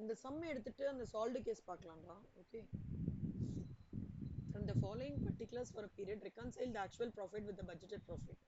இந்த சம் எடுத்துட்டு அந்த சால்வ்டு கேஸ் பார்க்கலாம்டா. Okay. From the following particulars for a period, reconcile the actual profit with the budgeted profit.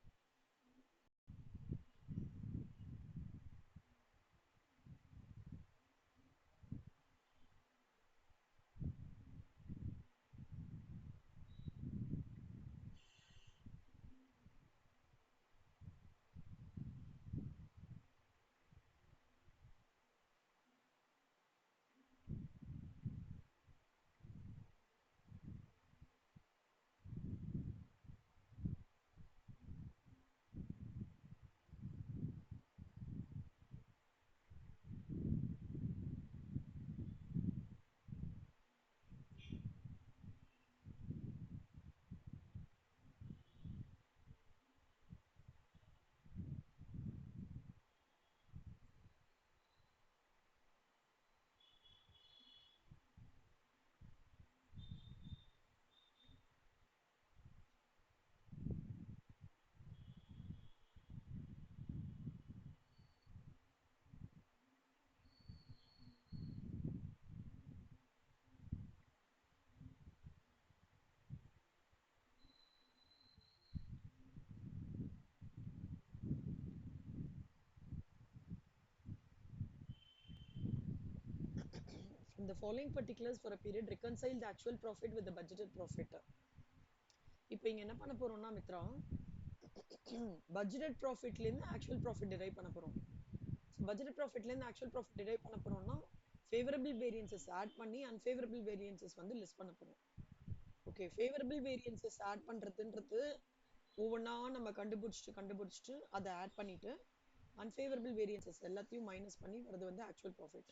From the following particulars for a period, reconcile the actual profit with the budgeted profit. இப்போ இங்க என்ன பண்ண போறோம்னா Mitra, budgeted profitல இருந்து actual profit derive பண்ண போறோம். budgeted profitல இருந்து actual profit derive பண்ண போறோம்னா favorable variances add பண்ணி unfavorable variances வந்து list பண்ண போறோம். ஓகே, favorable variances add பண்றதுன்றது ஒவ்வொன்றா நம்ம கண்டுபிடிச்சிட்டு அதை ஆட் பண்ணிட்டு unfavorable variances எல்லாத்தையும் மைனஸ் பண்ணி வரது வந்து actual profit.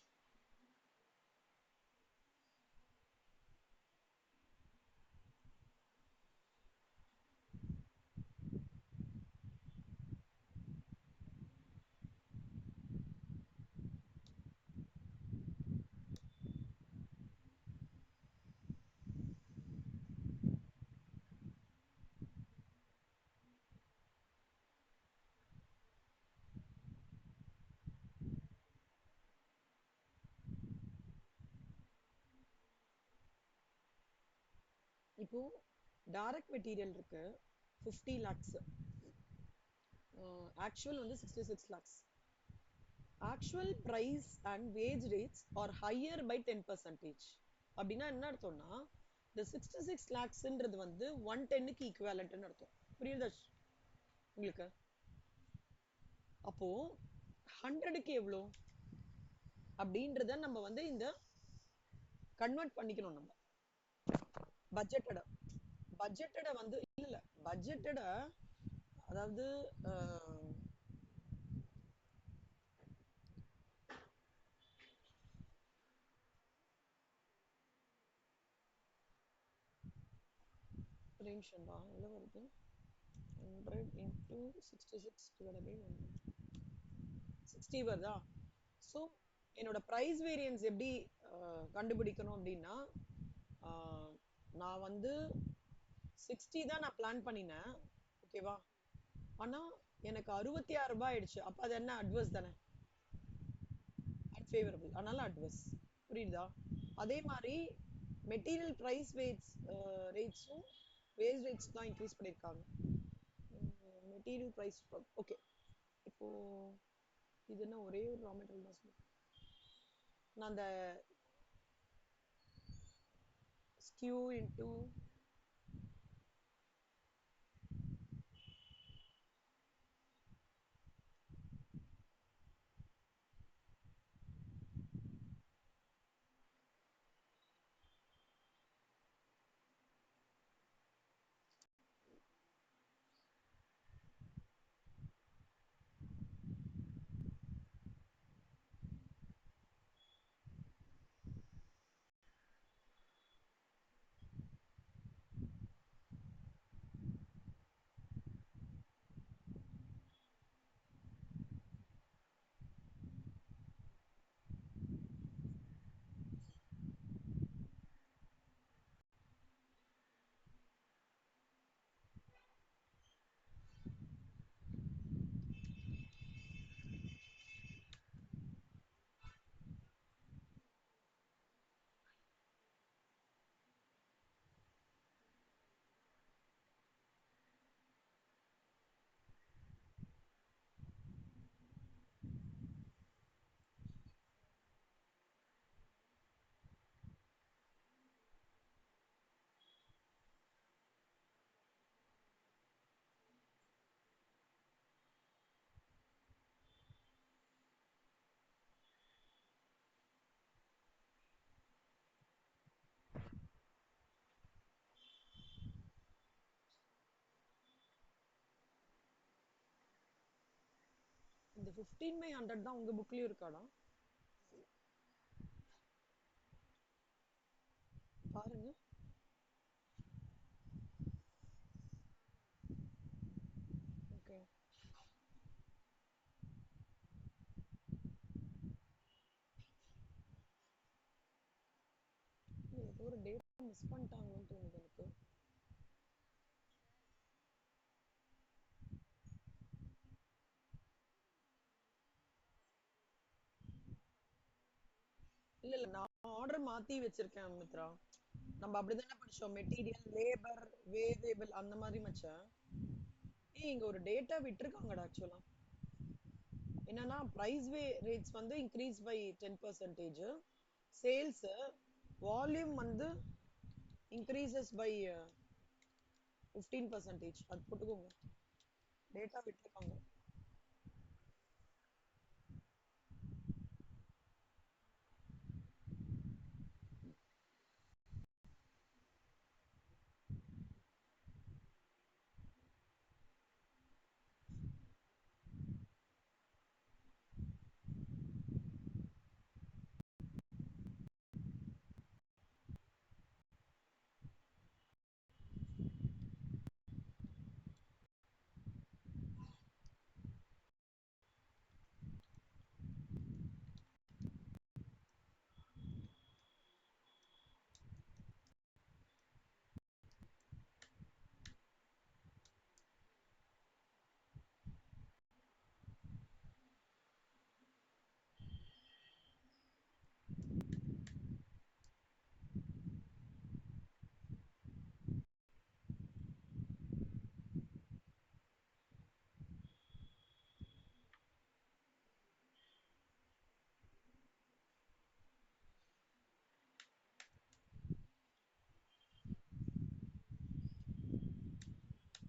இப்போ டைரக்ட் மெட்டீரியல் இருக்கு 50 lakhs, ஆக்சுவல் வந்து 66 lakhs. Actual price and wage rates are higher by 10%. அப்படின்னா என்ன அர்த்தம்னா இந்த 66 lakhsன்றது வந்து 110க்கு ஈக்குவலன்ட்னு அர்த்தம். புரியுதா உங்களுக்கு? அப்போ 100க்கு எவ்வளோ அப்படின்றத நம்ம வந்து இந்த கன்வெர்ட் பண்ணிக்கணும். நம்ம பட்ஜெட்டட வந்து இல்ல பட்ஜெட்டட, அதாவது நிமிஷம்டா, எவ்வளோ வருது? 100 into 66 divided by 100. 60 வருதா? ஸோ என்னோட ப்ரைஸ் வேரியன்ஸ் எப்படி கண்டுபிடிக்கணும் அப்படின்னா, நான் வந்து 60 தான் நான் பிளான் பண்ணினேன். ஓகேவா? ஆனா எனக்கு 66 ரூபாய் ஆயிடுச்சு. அப்ப அது என்ன? அட்வர்ஸ் தானே, அன்ஃபேவரபிள். அதனால அட்வர்ஸ். புரியுதா? அதே மாதிரி மெட்டீரியல் பிரைஸ் ரேட்ஸும் வேஜ் ரேட்ஸ் தான் இன்க்ரீஸ் பண்ணியிருக்காங்க. Material price okay. இப்போ இது என்ன ஒரே ஒரு ரா மெட்டீரியல் தான் சொல்லு. நான் அந்த ஸ்கியூ இன்டூ அது 15/100 தான் உங்க புக்லயும் இருக்காடா? பாருங்க. ஓகே. ஏதோ ஒரு டேட் மிஸ் பண்ணிட்டாங்கன்னு தோணுது எனக்கு. இல்ல இல்ல, நான் ஆர்டர் மாத்தி வச்சிருக்கேன் மித்ரா. நம்ம அப்படிதானே படிச்சோம், மெட்டீரியல், லேபர், வேரியபிள் அந்த மாதிரி மச்சான். இங்க ஒரு டேட்டா விட்டுருக்காங்கடா ஆக்சுவலா. என்னன்னா பிரைஸ் ரேட்ஸ் வந்து இன்க்ரீஸ் பை 10%, சேல்ஸ் வால்யூம் வந்து இன்க்ரீசஸ் பை 15%. அது போட்டுக்கோங்க, டேட்டா விட்டுருக்காங்க.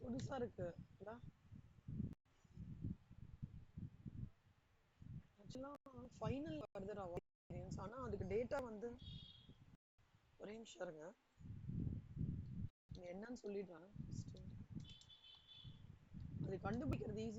புதுசா இருக்கு. ஆக்சுவலா ஃபைனல் வருதுடா variance. ஆனா அதுக்கு டேட்டா வந்து ஒரே நிமிஷம் இருங்க, என்னன்னு சொல்லிடுறேன். அது கண்டுபிடிக்கிறது ஈஸி.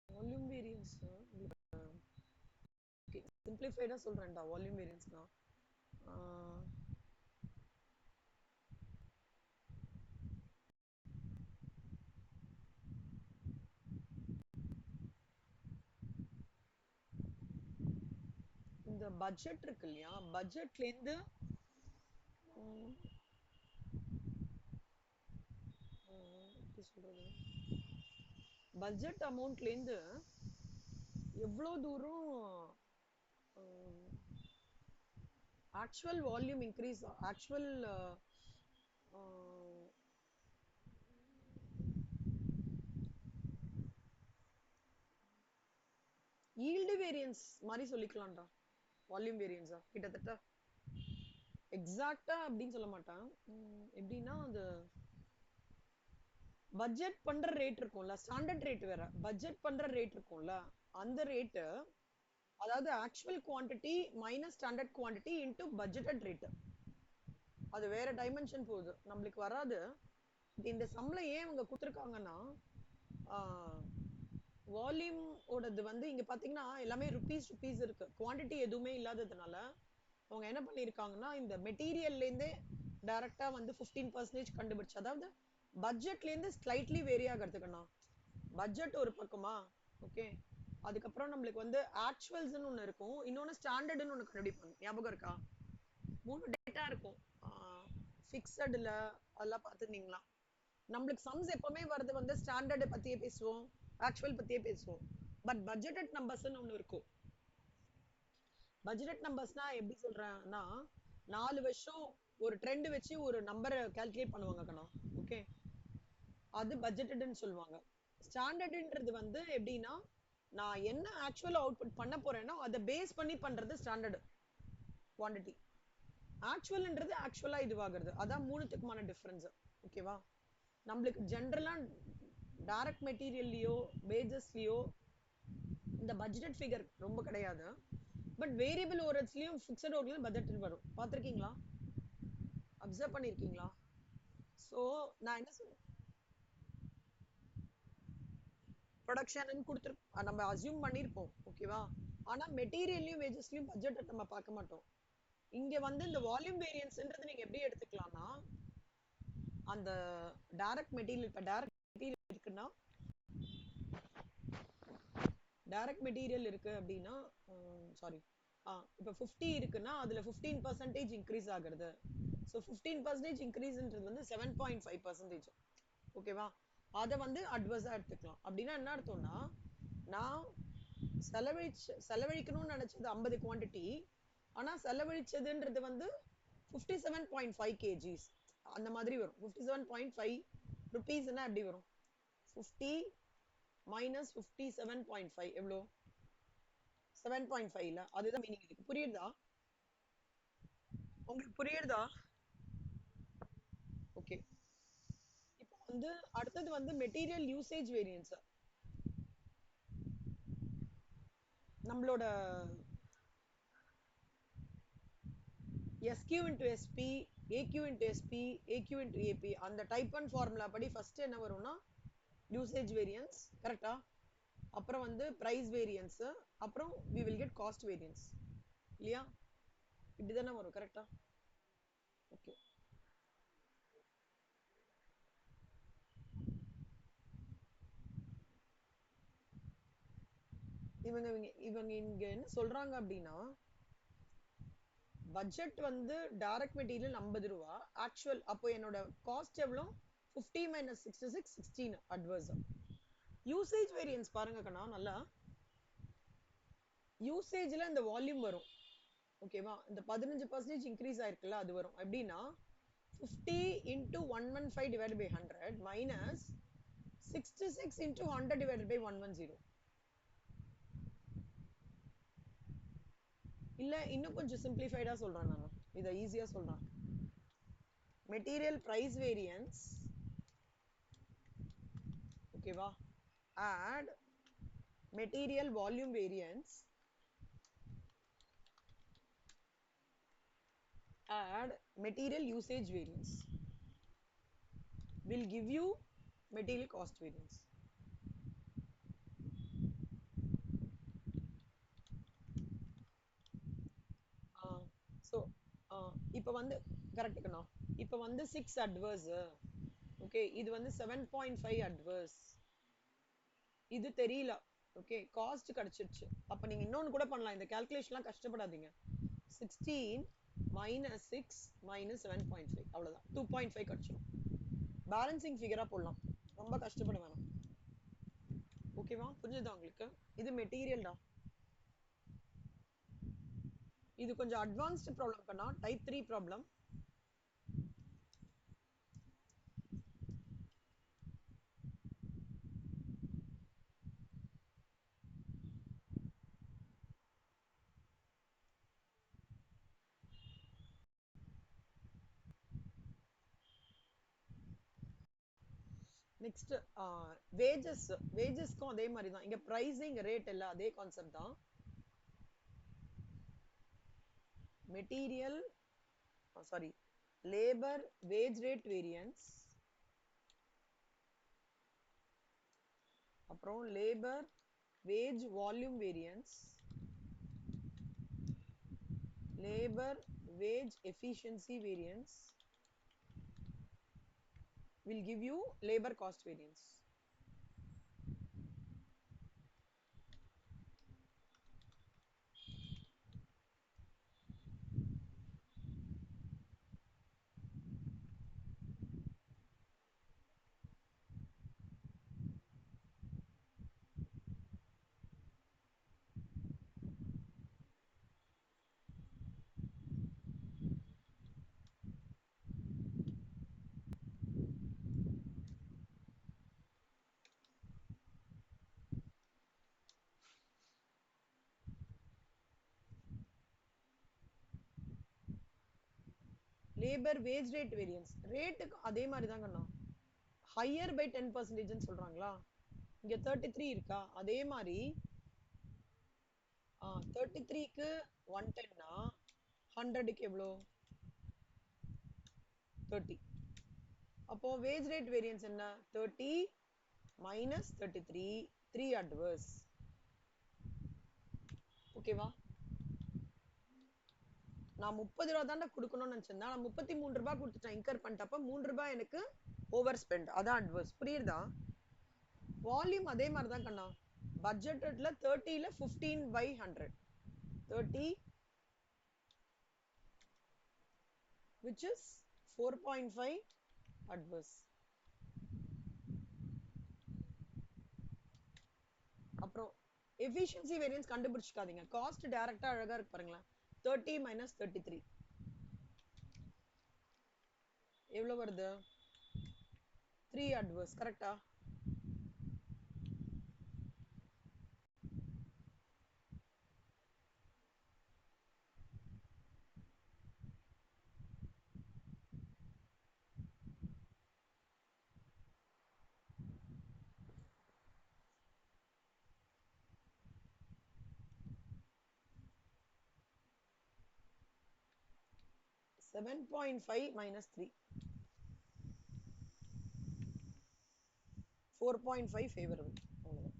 வால்யூம் வேரியன்ஸ் சிம்பிளிஃபைடா சொல்றேன்டா. வால்யூம் வேரியன்ஸ்னா இந்த பட்ஜெட் இருக்கு இல்லையா, பட்ஜெட்ல இருந்து எப்படி சொல்றது, பட்ஜெட் அமௌண்ட்ல இருந்து எவ்வளவு தூரம் actual volume increase, actual yield variance மாதிரி சொல்லிக்கலாம்டா. வால்யூம் வேரியன்ஸா கிட்டத்தட்ட எக்ஸாக்ட்டா அப்படின்னு சொல்ல மாட்டான். எப்படின்னா அது பட்ஜெட் பண்ற ரேட் இருக்கும்ல, ஸ்டாண்டர்ட் ரேட் வேற, பட்ஜெட் பண்ற ரேட் இருக்கும்ல, அந்த ரேட், அதாவது actual quantity minus standard quantity into budgeted rate. அது வேற டைமென்ஷன் போகுது, நம்மளுக்கு வராது. இந்த சம்ல ஏன் இவங்க கொடுத்துருக்காங்கன்னா வால்யூம் ஓடது வந்து இங்க பாத்தீங்கன்னா எல்லாமே ருபீஸ் ருபீஸ் இருக்கு, குவாண்டிட்டி எதுவுமே இல்லாததுனால அவங்க என்ன பண்ணிருக்காங்கன்னா இந்த மெட்டீரியல்ல இருந்தே டைரக்டா வந்து 15% கண்டுபிடிச்சு, அதாவது பட்ஜெட்ல இருந்து ஸ்லைட்லி வேரி ஆகிறதுக்குண்ணா. பட்ஜெட் ஒரு பக்கமா, ஓகே, அதுக்கப்புறம் நம்மளுக்கு வந்து ஆக்சுவல்ஸ்னு ஒண்ணு இருக்கும், இன்னொன்னு ஸ்டாண்டர்ட்னு ஒண்ணு கண்டுபிடிப்பாங்க, ஞாபகம் இருக்கா? மூணு டேட்டா இருக்கும். ஃபிக்ஸட்ல அதெல்லாம் பார்த்துருந்தீங்களா? நம்மளுக்கு சம்ஸ் எப்பவுமே வருது வந்து ஸ்டாண்டர்ட் பத்தியே பேசுவோம், ஆக்சுவல் பத்தியே பேசுவோம். பட் பட்ஜெட்டட் நம்பர்ஸ்னு ஒண்ணு இருக்கும். பட்ஜெட் நம்பர்ஸ்னா எப்படி சொல்றேன்னா, 4 வருஷம் ஒரு ட்ரெண்ட் வச்சு ஒரு நம்பரை கால்குலேட் பண்ணுவாங்க கண்ணா. ஓகே, அது பட்ஜெட்டட்னு சொல்லுவாங்க. ஸ்டாண்டர்ட்ன்றது வந்து எப்படின்னா, நான் என்ன ஆக்சுவல் அவுட்புட் பண்ண போறேனோ அதை பேஸ் பண்ணி பண்றது ஸ்டாண்டர்ட் குவாண்டிட்டி. ஆக்சுவல்ன்றது ஆக்சுவலா இதுவாகிறது, அதான் மூணுத்துக்குமான டிஃபரன்ஸ். ஓகேவா? நம்மளுக்கு ஜென்ரலா டைரக்ட் மெட்டீரியல்லையோ வேஜஸ்லயோ இந்த பட்ஜெட் ஃபிகர் ரொம்ப கிடையாது. பட் வேரியபிள் ஓவர்ஹெட்ஸ்லயும் ஃபிக்ஸட் ஓவர்ஹெட்லயும் பட்ஜெட் வரும், பார்த்திருக்கீங்களா? அப்சர்வ் பண்ணிருக்கீங்களா? சோ நான் என்ன சொல்றேன், ப்ரொடக்ஷன் கொடுத்து நம்ம அசியூம் பண்ணிருப்போம், ஓகேவா? ஆனா மெட்டீரியல்லையும் வேஜஸ்லயும் பட்ஜெட் நம்ம பார்க்க மாட்டோம். இங்க வந்து இந்த வால்யூம் வேரியன்ஸ்ன்றது நீங்க எப்படி எடுத்துக்கலாம்னா, அந்த டைரக்ட் மெட்டீரியல், இப்ப டைரக்ட் மெட்டீரியல் இருக்குன்னா, டைரக்ட் மெட்டீரியல் இருக்கு அப்படின்னா, சாரி, இப்போ 50 இருக்குன்னா அதுல 15% இன்க்ரீஸ் ஆகுறது. ஸோ 15% இன்க்ரீஸ்ன்றது வந்து 7.5%. ஓகேவா? அதை வந்து அட்வர்ஸா எடுத்துக்கலாம். அப்படின்னா என்ன அர்த்தம்னா, நான் செலவழிக்கணும்னு நினைச்சது 50 குவாண்டிட்டி, ஆனா செலவழிச்சதுன்றது வந்து 57.5 kgs அந்த மாதிரி வரும். 57.5 ருபீஸ்னா எப்படி வரும்? 50 minus 57.5 எவ்வளோ? 7.5 அதுதான் மீனிங் இருக்கு. புரியுதா? உங்களுக்கு புரியுதா? ஓகே. இப்போ வந்து அடுத்தது வந்து மெட்டீரியல் யூசேஜ் வேரியன்ஸ். நம்மளோட SQ into SP, AQ into SP, AQ into AP அந்த டைப் 1 ஃபார்முலா படி ஃபர்ஸ்ட் என்ன வரும்னா யூசேஜ் வேரியன்ஸ், கரெக்டா? அப்புறம் வந்து பிரைஸ் வேரியன்ஸ், அப்புறம் we will get cost variance, இல்லையா? இப்படிதானே வரும், கரெக்டா? ஓகே. இவங்க இவங்க இவங்க இங்க என்ன சொல்றாங்க அப்படின்னா, பட்ஜெட் வந்து டைரக்ட் மெட்டீரியல் 50 ரூபா, ஆக்சுவல் அப்போ என்னோட காஸ்ட் எவ்வளோ? 50 minus 66 16 அட்வர்ஸ். யூசேஜ் வேரியன்ஸ் பாருங்க கண்ணா, நல்லா யூசேஜ்ல இந்த வால்யூம் வரும், ஓகேவா? இந்த 15% இன்க்ரீஸ் ஆயிருக்குல்ல, அது வரும் எப்படின்னா 50 into 115 divided by 100 minus 66 into 100 divided by 110. இல்ல இன்னும் கொஞ்சம் சிம்பிளிஃபைடா சொல்றேன், நான் இதை ஈஸியா சொல்றேன். மெட்டீரியல் பிரைஸ் வேரியன்ஸ், ஓகேவா, add material volume variance, add material usage variance will give you material cost variance. So இப்போ வந்து கரெக்டுக்குண்ணா, இப்போ வந்து 6 அட்வர்ஸ், ஓகே, இது வந்து 7.5 அட்வர்ஸ், இது தெரியல, ஓகே, காஸ்ட் கிடைச்சிருச்சு. அப்ப நீங்க இன்னொன்னு கூட பண்ணலாம், இந்த கால்குலேஷன்லாம் கஷ்டப்படாதீங்க. 16 minus 6 minus 7.5 அவ்வளவுதான், 2.5 கிடைச்சிடும். பேலன்சிங் ஃபிகரா போடலாம், ரொம்ப கஷ்டப்பட வேணாம். ஓகேவா? புரிஞ்சுதா உங்களுக்கு? இது மெட்டீரியல்டா. இது கொஞ்சம் அட்வான்ஸ்டு ப்ராப்ளம் பண்ணா, டைப் 3 ப்ராப்ளம். நெக்ஸ்ட் வேஜஸ், வேஜஸ்க்கும் அதே மாதிரி தான், இங்க பிரைசிங் ரேட் எல்லாம் அதே கான்செப்ட் தான். Material, sorry, labour wage rate variance, அப்புறம் labour wage volume variance, labor wage efficiency variance will give you labor cost variance. labor wage rate variance rate அதே மாதிரி தான் கண்ணா higher by 10% ன்னு சொல்றாங்களா இங்க 33 இருக்கா அதே மாதிரி 33க்கு 110 னா 100க்கு எவ்வளோ 30 அப்போ wage rate variance என்ன 30 minus 33 3 adverse ஓகேவா நான் 30 ரூபா தாண்டா கொடுக்கணும்னு நினைச்சிருந்தேன் நான் 33 ரூபாய் கொடுத்துட்டேன் இன்கர் பண்ணிட்டப்ப 3 ரூபாய் எனக்கு ஓவர் ஸ்பெண்ட் அதான் அட்வர்ஸ் புரியுதா வால்யூம் அதே மாதிரி தான் கண்ணா பட்ஜெட்டட்ல 30ல 15 by 100 30 which is 4.5 adverse அப்புறம் efficiency variance கண்டுபிடிச்சுக்காதீங்க காஸ்ட் டைரக்டா அழகா இருக்கு பாருங்களேன் 30 minus 33 எவ்வளவு வருது 3 adverse கரெக்டா 7.5 minus 3 4.5 favorable அவ்வளவுதான்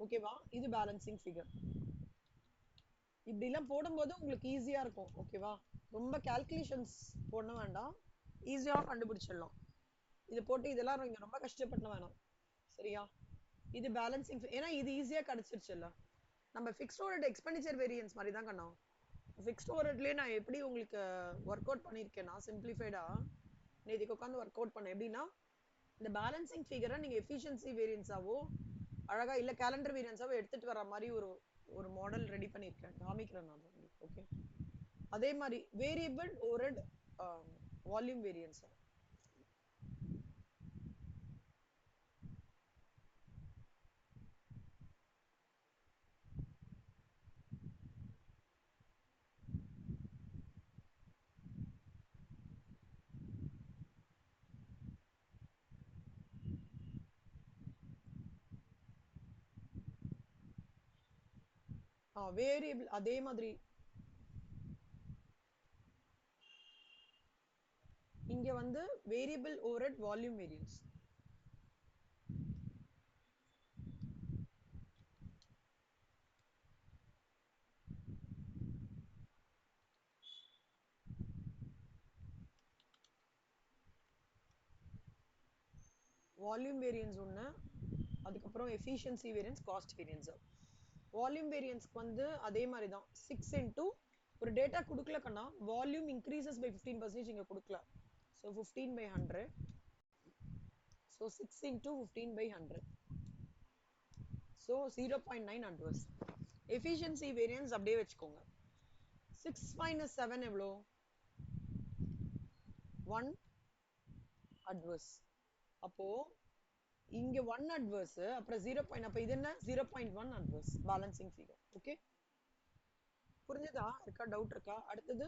ஓகேவா இது பேலன்சிங் ஃபிகர் இப்படி எல்லாம் போடும்போது உங்களுக்கு ஈஸியா இருக்கும் ஓகேவா ரொம்ப கால்குலேஷன்ஸ் போட வேண்டாம் ஈஸியா கண்டுபிடிச்சிடலாம் இது போட்டு இதெல்லாம் நீங்க ரொம்ப கஷ்டப்பட வேணாம் சரியா இது பேலன்சிங் ஏன்னா இது ஈஸியா கிடைச்சிருச்சுல்ல நம்ம ஃபிக்ஸ்ட் ஓவர்ஹெட் எக்ஸ்பெண்டிச்சர் வேரியன்ஸ் மாதிரி தான் கண்ணா ஃபிக்ஸ்ட் ஓவர்ஹெட்லயே நான் எப்படி உங்களுக்கு ஒர்க் அவுட் பண்ணியிருக்கேன்னா சிம்பிளிஃபைடா நேற்றுக்கு உட்காந்து ஒர்க் அவுட் பண்ணேன் எப்படின்னா இந்த பேலன்சிங் ஃபிகரை நீங்க எஃபிஷியன்சி வேரியன்ஸாவோ அழகா இல்ல கேலண்டர் வேரியன்ஸாவோ எடுத்துட்டு வர மாதிரி ஒரு ஒரு மாடல் ரெடி பண்ணியிருக்கேன் காமிக்கிறேன் நான் உங்களுக்கு ஓகே அதே மாதிரி variable overhead volume variance variable அதே மாதிரி இங்க வந்து variable overhead volume variance volume variance ஒன்று அதுக்கப்புறம் efficiency variance cost variance volume வேரியன்ஸ்க்கு வந்து அதே மாதிரி தான் 6 இன்டூ ஒரு டேட்டா கொடுக்கல கண்ணா வால்யூம் இன்க்ரீசஸ் பை 15% இங்க கொடுக்கல so 15 by 100 so 6 into 15 by 100 so 0.9 adverse efficiency variance அப்படியே வச்சுக்கோங்க 6 minus 7 எவ்வளோ 1 adverse அப்போ இங்க 1 adverse அப்புறம் 0. அப்ப இது என்ன 0.1 adverse பேலன்சிங் ஃபிகர் ஓகே புரிஞ்சதா இருக்கா டவுட் இருக்கா அடுத்தது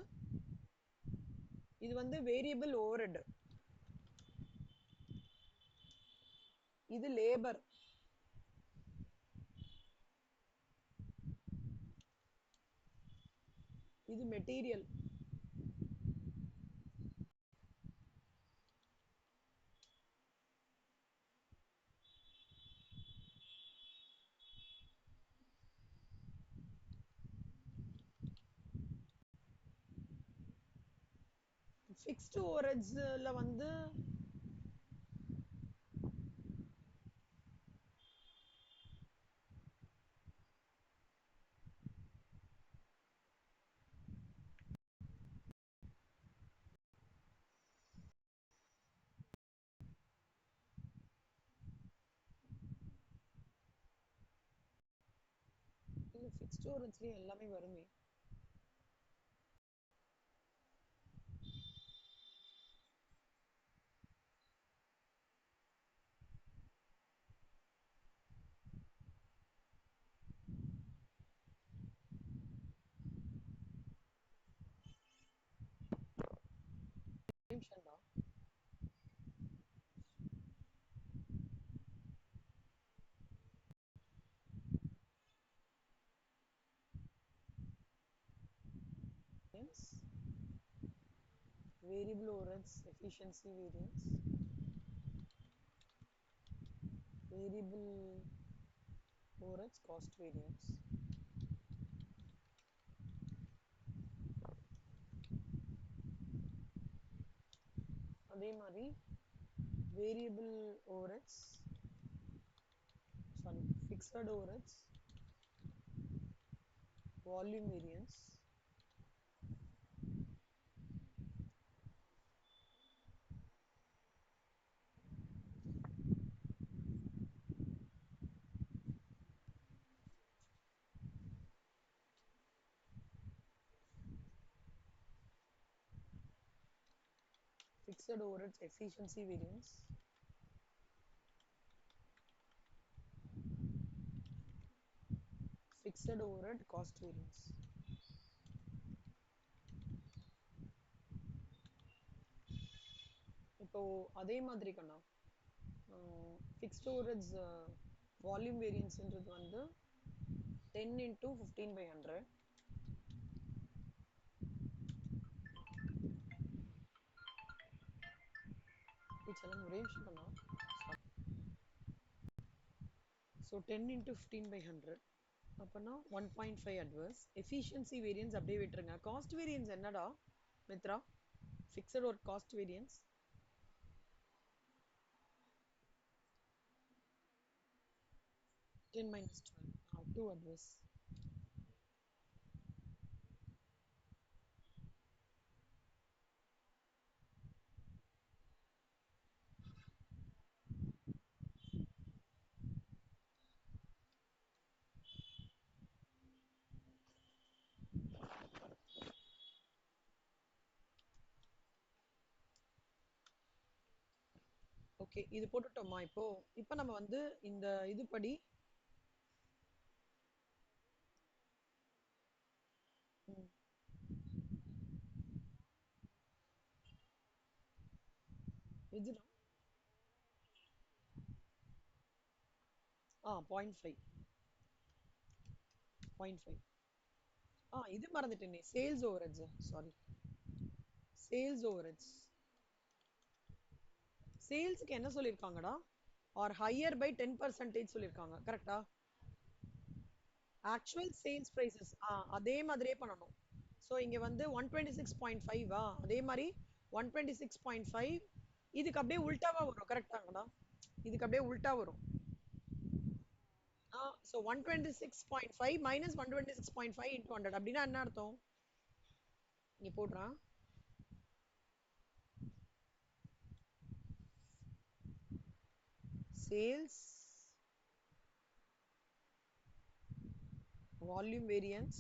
இது வந்து வேரியபிள் ஓவர்ஹெட் இது லேபர் இது மெட்டீரியல் ஃபிக்ஸ்டு ஓவர்ஹெட்ஸ்ல வந்து இல்ல ஃபிக்ஸ்டு ஓவர்ஹெட்ஸ்லயே எல்லாமே வருமே. நிமிஷம்டா. Variable overheads efficiency variance, variable overheads cost variance. அதே மாதிரி variable overheads, sorry, fixed overheads volume variance, fixed overheads efficiency variance, fixed overhead cost variance. இப்போ அதே மாதிரி கண்ணா fixed overheads volume varianceன்றது வந்து 10 into 15/100. இதெல்லாம் ஒரே நிமிஷம் கண்ணா. ஸோ 10 into 15/100 அப்பனா 1.5 adverse. Efficiency variance அப்படியே விட்டுருங்க. காஸ்ட் வேரியன்ஸ் என்னடா மித்ரா? ஃபிக்ஸட் ஒரு cost variance 10 minus 12. 2 adverse. Okay, இது போட்டுட்டோமா? இப்போ நம்ம வந்து இந்த இது படி இதுனா 0.5. 0.5. இது மறந்துட்டேனே, sales overheads. Sorry, sales overheads. சேல்ஸ்க்கு என்ன சொல்லியிருக்காங்கடா? ஆர் ஹையர் பை 10% சொல்லியிருக்காங்க, கரெக்டா? ஆக்சுவல் சேல்ஸ் பிரைசஸ் அதே மாதிரியே பண்ணணும். ஸோ இங்க வந்து 126.5 அதே மாதிரி 126.5 இதுக்கு அப்படியே உல்டாவா வரும், கரெக்டாங்கடா? இதுக்கு அப்படியே உல்டா வரும். ஸோ 126.5 மைனஸ் 126.5 into 100 அப்படின்னா என்ன அர்த்தம்? இங்க போடுறான். Sales volume variance,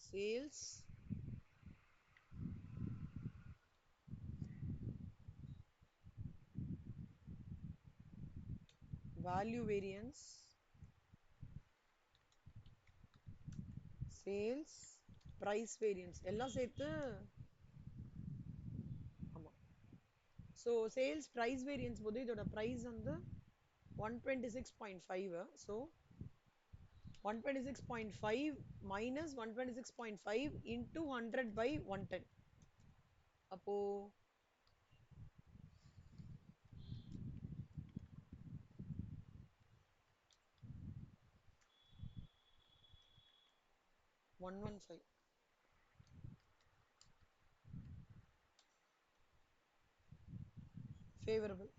sales value variance, sales price variance எல்லாம் சேர்த்து. ஆமா, ஸோ சேல்ஸ் price variance போது இதோட price வந்து 126.5. So 126.5 minus 126.5 into 100 by 110. அப்போ 115. favorable.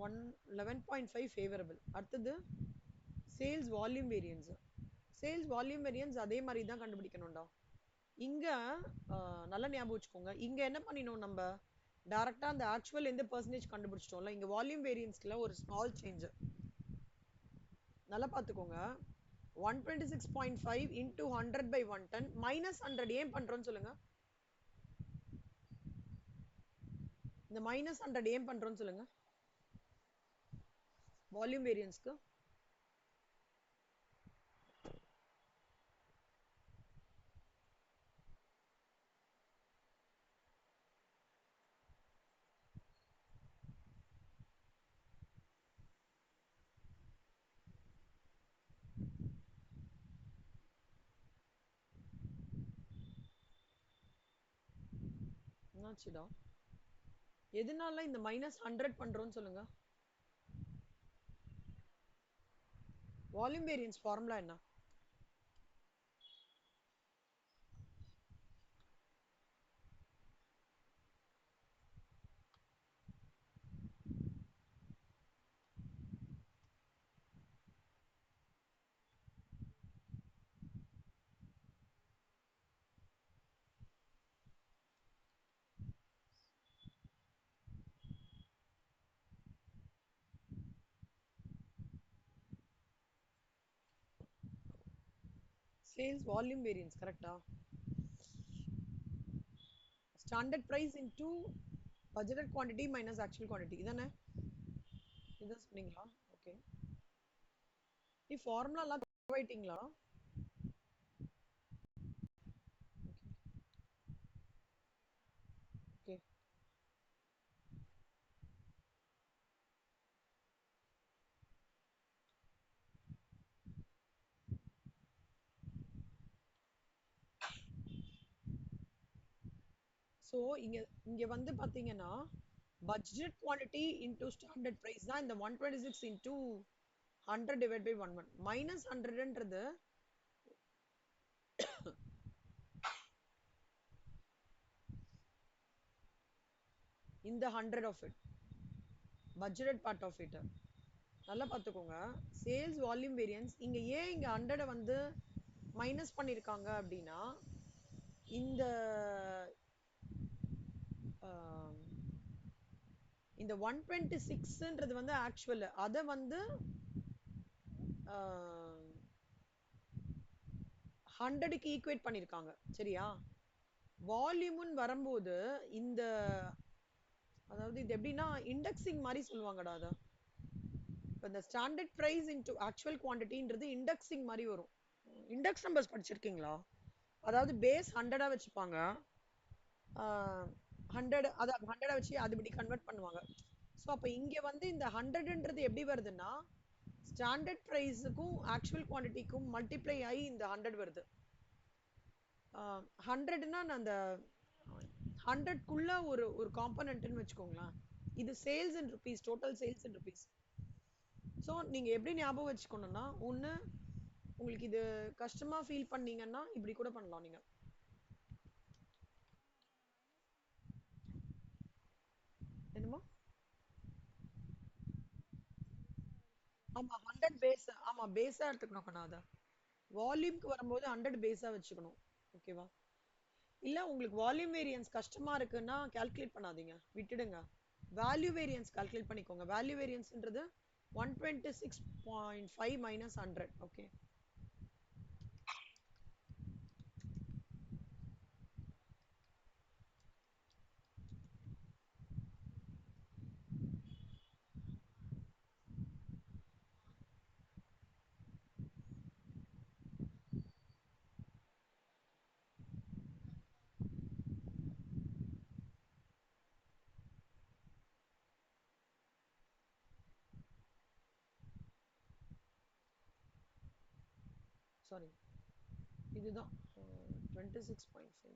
One 11.5 favorable. அடுத்தது sales volume variance. Sales volume variance அதே மாதிரி தான் கண்டுபிடிக்கணும்டா. இங்க நல்லா ஞாபகம் வச்சுக்கோங்க. இங்க என்ன பண்ணினோம் நம்ம டைரக்டா அந்த ஆக்சுவல் எந்த பெர்சன்டேஜ் கண்டுபிடிச்சிட்டோம்ல. இங்க வால்யூம் வேரியன்ஸ்ல ஒரு ஸ்மால் சேஞ்ச். நல்லா பார்த்துக்கோங்க. 126.5 into 100 by 110 minus 100 ஏன் பண்றோம்னு சொல்லுங்க. இந்த minus 100 ஏன் பண்றோம்னு சொல்லுங்க. வால்யூம் வேரியன்ஸ்க்கு என்னாச்சுடா? எதனால இந்த -100 பண்றோம்னு சொல்லுங்க. வால்யூம் வேரியன்ஸ் ஃபார்முலா என்ன? சேல்ஸ் வால்யூம் வேரியன்ஸ் கரெக்டா? Standard price into budgeted quantity minus actual quantity இதானே? இதான் சொன்னீங்களா? ஓகே. நீ ஃபார்முலா எல்லாம் தரவைட்டீங்களா? ஓகே. ஸோ இங்க இங்க வந்து பாத்தீங்கன்னா budget quantity into standard price தான் இந்த 126 இன்டூ 100 டிவைட் பை 11 மைனஸ் 100ன்றது இந்த 100 of it budgeted part of it. நல்லா பார்த்துக்கோங்க. சேல்ஸ் வால்யூம் வேரியன்ஸ் இங்க ஏன் இங்க 100 வந்து மைனஸ் பண்ணிருக்காங்க அப்படின்னா இந்த இந்த 126ன்றது வந்து ஆக்சுவல். அதை வந்து 100க்கு ஈக்குவேட் பண்ணிருக்காங்க. சரியா? வால்யூம்னு வரும்போது இந்த அதாவது இது எப்படின்னா இண்டெக்ஸிங் மாதிரி சொல்லுவாங்கடா. அத இப்போ இந்த ஸ்டாண்டர்ட் பிரைஸ் இன்டு ஆக்சுவல் குவான்டிட்டின்றது இண்டெக்ஸிங் மாதிரி வரும். இண்டெக்ஸ் நம்பர்ஸ் படிச்சிருக்கீங்களா? அதாவது பேஸ் 100 வச்சுப்பாங்க. 100 அதை 100 வச்சு அதுபடி கன்வெர்ட் பண்ணுவாங்க. ஸோ அப்போ இங்கே வந்து இந்த 100ன்றது எப்படி வருதுன்னா ஸ்டாண்டர்ட் ப்ரைஸுக்கும் ஆக்சுவல் குவான்டிட்டிக்கும் மல்டிப்ளை ஆகி இந்த 100 வருது. 100னா நான் அந்த 100க்குள்ள ஒரு ஒரு காம்பனன்ட்னு வச்சுக்கோங்களேன். இது sales in rupees, total sales in rupees. So நீங்க எப்படி ஞாபகம் வச்சுக்கணும்னா ஒன்று உங்களுக்கு இது கஷ்டமா ஃபீல் பண்ணீங்கன்னா இப்படி கூட பண்ணலாம். நீங்க என்னமா? ஆமா 100 பேஸ். ஆமா பேஸா எடுத்துக்கணும் கண்ணா. வால்யூம்க்கு வரும்போது 100 பேஸா வச்சுக்கணும். ஓகேவா? இல்ல உங்களுக்கு வால்யூம் வேரியன்ஸ் கஷ்டமா இருக்குன்னா கால்குலேட் பண்ணாதீங்க, விட்டுடுங்க. வேல்யூ வேரியன்ஸ் கால்குலேட் பண்ணிக்கோங்க. வேல்யூ வேரியன்ஸ்ன்றது 126.5 minus 100. ஓகே. சாரி, இதுதான் 26.5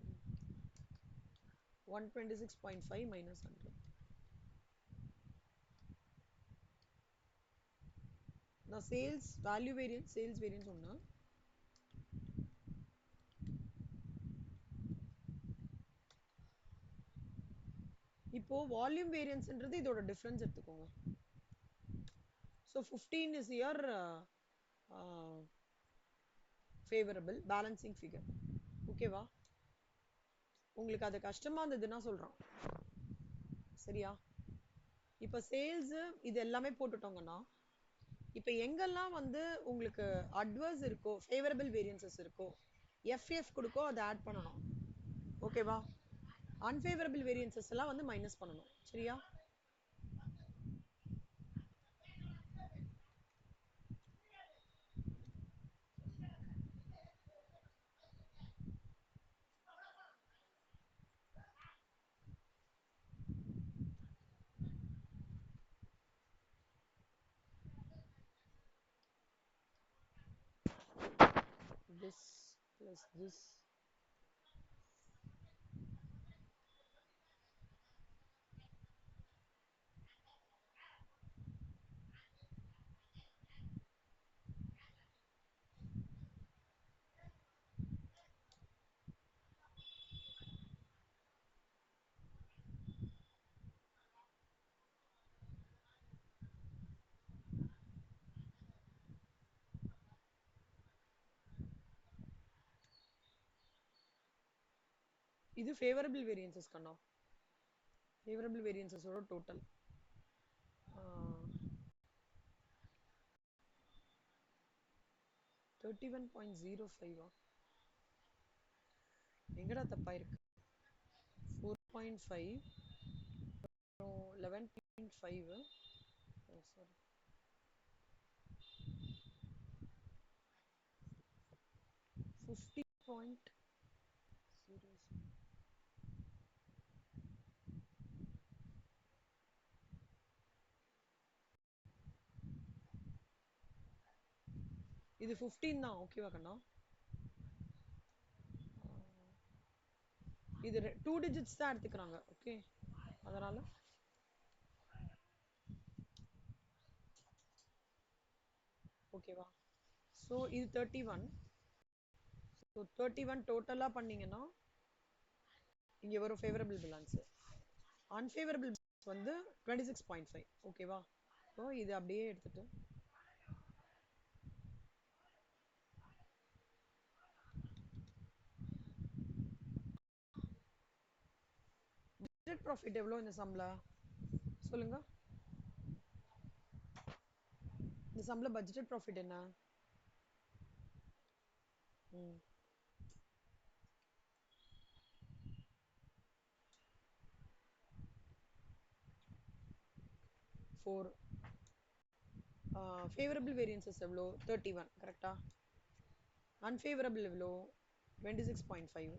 126.5 minus 100. நான் sales value variance sales variance ஒண்ணு. இப்போ வால்யூம் வேரியன்ஸ்ன்றது இதோட டிஃபரன்ஸ் எடுத்துக்கோங்க. So 15 is your favorable balancing figure. ஓகேவா? உங்களுக்கு அது கஷ்டமா இருந்ததுன்னா சொல்றேன். சரியா? இப்ப சேல்ஸ் இது எல்லாமே போட்டுட்டோங்கன்னா இப்ப எங்கெல்லாம் வந்து உங்களுக்கு அட்வர்ஸ் இருக்கோ ஃபேவரபிள் வேரியன்சஸ் இருக்கோ எஃப்எஃப் கொடுக்கோ அதை ஆட் பண்ணணும். ஓகேவா? அன்ஃபேவரபிள் வேரியன்சஸ் எல்லாம் வந்து மைனஸ் பண்ணணும். சரியா? This plus this. இது ஃபேவரபிள் வேரியன்சஸ் கண்ணா. ஃபேவரபிள் வேரியன்சஸோட டோட்டல் 31.05 எங்கடா தப்பாயிருக்கு? 4.5 11.5 சாரி 50.07 இது 15 தான். ஓகேவா கண்ணா? இது 2 டிஜிட்ஸ் தான் எடுத்துக்கிறாங்க. ஓகே, அதனால ஓகேவா? ஸோ இது 31. ஸோ 31 டோட்டலாக பண்ணீங்கன்னா இங்கே வரும் ஃபேவரபிள் பேலன்ஸ். அன்ஃபேவரபிள் வந்து 26.5. ஓகேவா? ஸோ இது அப்படியே எடுத்துட்டு பட்ஜெட் ப்ராஃபிட் எவ்வளோ இந்த சம்ல சொல்லுங்க. இந்த சம்ல பட்ஜெட் ப்ராஃபிட் என்ன? 4. ஃபேவரபிள் வேரியன்சஸ் எவ்வளோ? 31. கரெக்டா? அன்ஃபேவரபிள் எவ்வளோ? 26.5.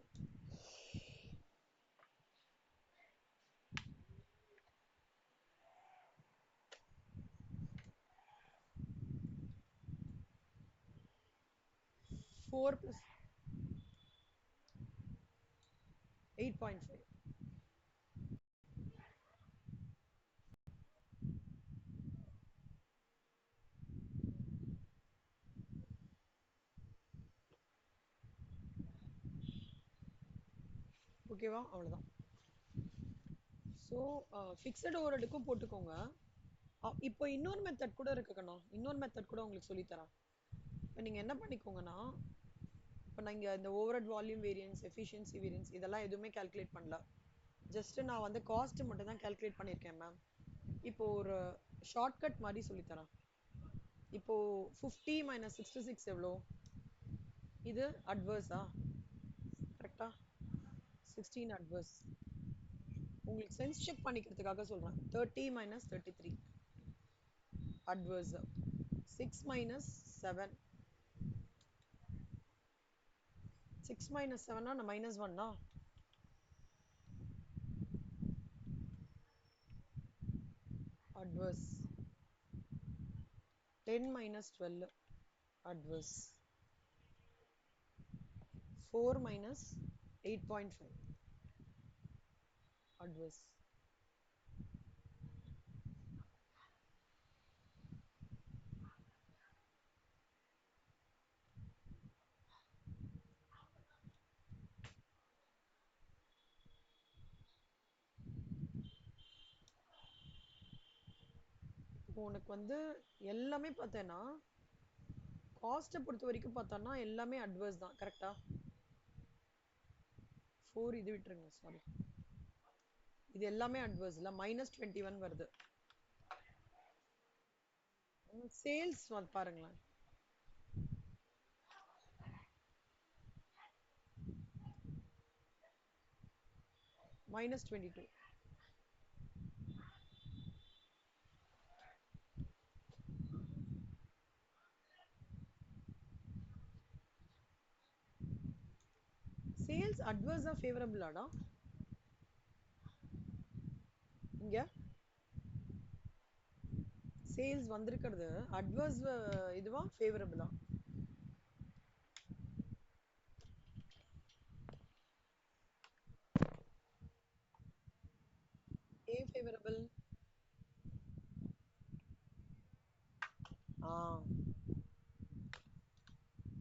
Four plus 8.5. ஓகேவா? அவ்வளோதான். ஸோ ஃபிக்ஸட் ஓவர்ஹெட்டுக்கும் போட்டுக்கோங்க. இப்போ இன்னொரு மெத்தட் கூட இருக்குக்கண்ணா. இன்னொரு மெத்தட் கூட உங்களுக்கு சொல்லித்தரேன். இப்போ நீங்கள் என்ன பண்ணிக்கோங்கன்னா, இப்போ நான் இங்கே இந்த overhead volume variance efficiency variance இதெல்லாம் எதுவுமே கால்குலேட் பண்ணல. ஜஸ்ட் நான் வந்து காஸ்ட் மட்டும் தான் கால்குலேட் பண்ணியிருக்கேன் மேம். இப்போ ஒரு ஷார்ட்கட் மாதிரி சொல்லித்தரேன். இப்போ 50 மைனஸ் 66 எவ்வளோ? இது அட்வர்ஸா? கரெக்டா? 16 அட்வர்ஸ். உங்களுக்கு சென்ஸ் செக் பண்ணிக்கிறதுக்காக சொல்றேன். 30 மைனஸ் 33 அட்வர்ஸ். 6 மைனஸ் 7. 6 மைனஸ் 7 நான் minus 1 adverse. 10 minus 12 adverse. 4 minus 8.5 adverse. உனக்கு வந்து எல்லாமே பார்த்தேன்னா காஸ்ட்டை பொறுத்த வரைக்கும் பார்த்தோன்னா எல்லாமே அட்வர்ஸ் தான் கரெக்டா? 4 இது விட்டுருங்க, சாரி. இது எல்லாமே அட்வர்ஸ் இல்ல, -21 வருது. சேல்ஸ் பாருங்களேன். -22. சேல்ஸ் அட்வர்ஸா ஃபேவரபிளாடா? இங்க சேல்ஸ் வந்திருக்கிறது அட்வர்ஸ் இதுவா ஃபேவரபிளா? ஏன் ஃபேவரபிள்?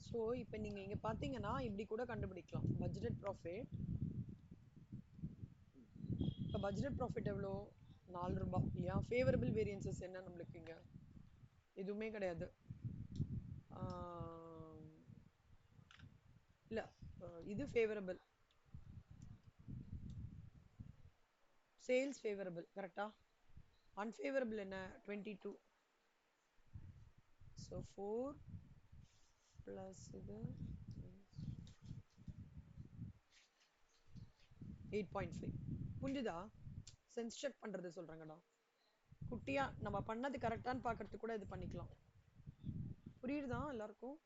ஸோ இப்போ நீங்க இங்க பாத்தீங்கன்னா இப்படி கூட கண்டுபிடிக்கலாம். பட்ஜெட் ப்ராஃபிட், இப்போ பட்ஜெட் ப்ராஃபிட் எவ்வளோ? 4 ரூபாய் இல்லையா? ஃபேவரபிள் வேரியன்சஸ் என்ன நம்மளுக்கு இங்க? எதுவுமே கிடையாது. இல்ல, இது ஃபேவரபிள், சேல்ஸ் ஃபேவரபிள் கரெக்டா? அன்ஃபேவரபிள் என்ன? 22. ஸோ 4 ப்ளஸ் இது 8.5. புரிஞ்சுதா? சென்ஸ் செக் பண்றது சொல்றாங்கடா. குட்டியா நம்ம பண்ணது கரெக்டான்னு பாக்குறதுக்கு கூட இது பண்ணிக்கலாம். புரியுதா எல்லாருக்கும்?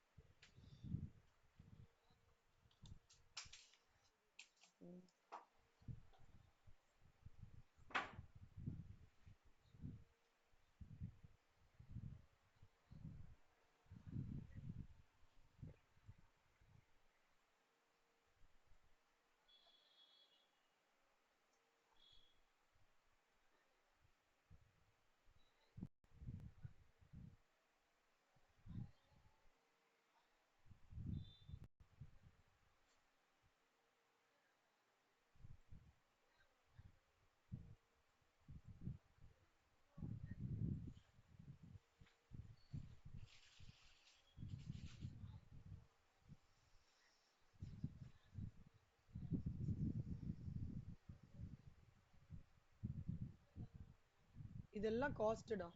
இதெல்லாம் காஸ்டடா,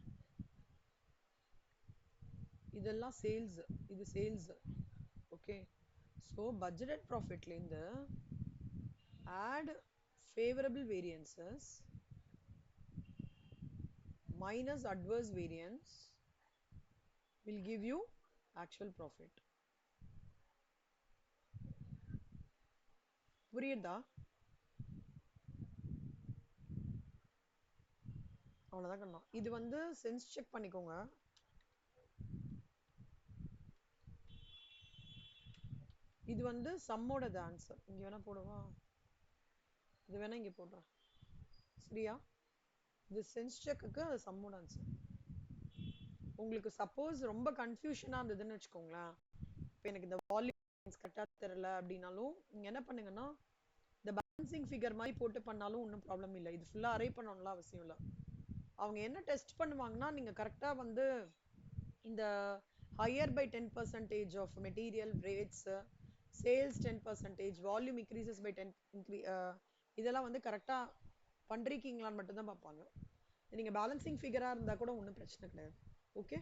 இதெல்லாம் சேல்ஸ், இது சேல்ஸ். ஓகே, ஸோ பட்ஜெட் ப்ராஃபிட்லேருந்து add favourable variances minus adverse variance will give you actual profit. புரியுதா? அவ்வளவுதான் கண்ணா. இது வந்து சென்ஸ் செக் பண்ணிக்கோங்க. இது வந்து சம்மோட ஆன்சர். இங்க வேணா போடவா? இது வேணா இங்க போடுறேன், சரியா? இது சென்ஸ் செக்குக்கு அது சம்மோட ஆன்சர். உங்களுக்கு சப்போஸ் ரொம்ப கன்ஃபியூஷனா இருந்ததுன்னு வச்சுக்கோங்களேன், இப்போ எனக்கு இந்த வால்யூம் கரெக்டாக தெரியல அப்படின்னாலும் நீங்க என்ன பண்ணுங்கன்னா இந்த பேலன்சிங் ஃபிகர் மாதிரி போட்டு பண்ணாலும் ஒன்றும் ப்ராப்ளம் இல்லை. இது ஃபுல்லாக அரே பண்ணணும்லாம் அவசியம் இல்லை. அவங்க என்ன டெஸ்ட் பண்ணுவாங்கன்னா நீங்க கரெக்டா வந்து இந்த higher by 10% of material rates, sales 10%, volume increases by 10 இதெல்லாம் வந்து கரெக்டா பண்றீங்களான்னு மட்டும் தான் பார்ப்பாங்க. நீங்க பேலன்சிங் ஃபிகரா இருந்தா கூட ஒன்றும் பிரச்சனை கிடையாது. ஓகே,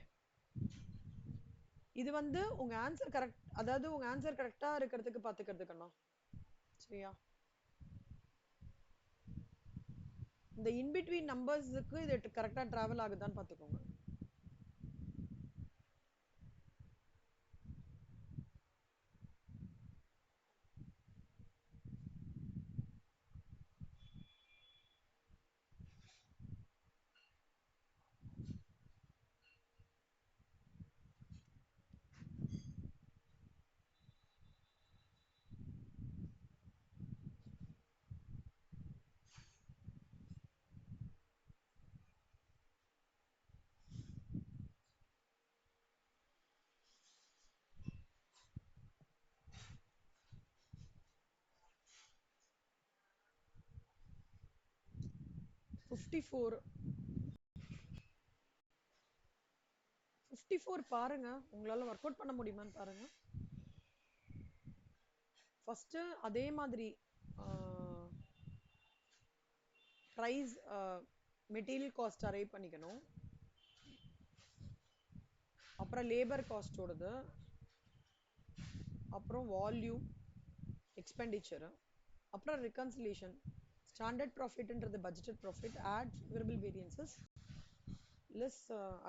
இது வந்து உங்க ஆன்சர் கரெக்ட், அதாவது உங்க ஆன்சர் கரெக்டா இருக்கிறதுக்கு பாத்துக்கிறதுக்கண்ணா, சரியா? இந்த இன்பிட்வீன் நம்பர்ஸுக்கு இது கரெக்டா டிராவல் ஆகுதான்னு பாத்துக்கோங்க. 54 பாருங்க, உங்களால ஒர்க் அவுட் பண்ண முடியுமான்னு பாருங்க. ஃபர்ஸ்ட் அதே மாதிரி ப்ரைஸ் மெட்டீரியல் காஸ்ட் அரைவ் பண்ணிக்கணும். அப்புறம் லேபர் காஸ்டோடது, அப்புறம் வால்யூம் எக்ஸ்பெண்டிச்சர், அப்புறம் ரெகன்சிலேஷன். ஸ்டாண்டர்ட் ப்ராஃபிட்ன்றது budgeted profit, add favourable variances less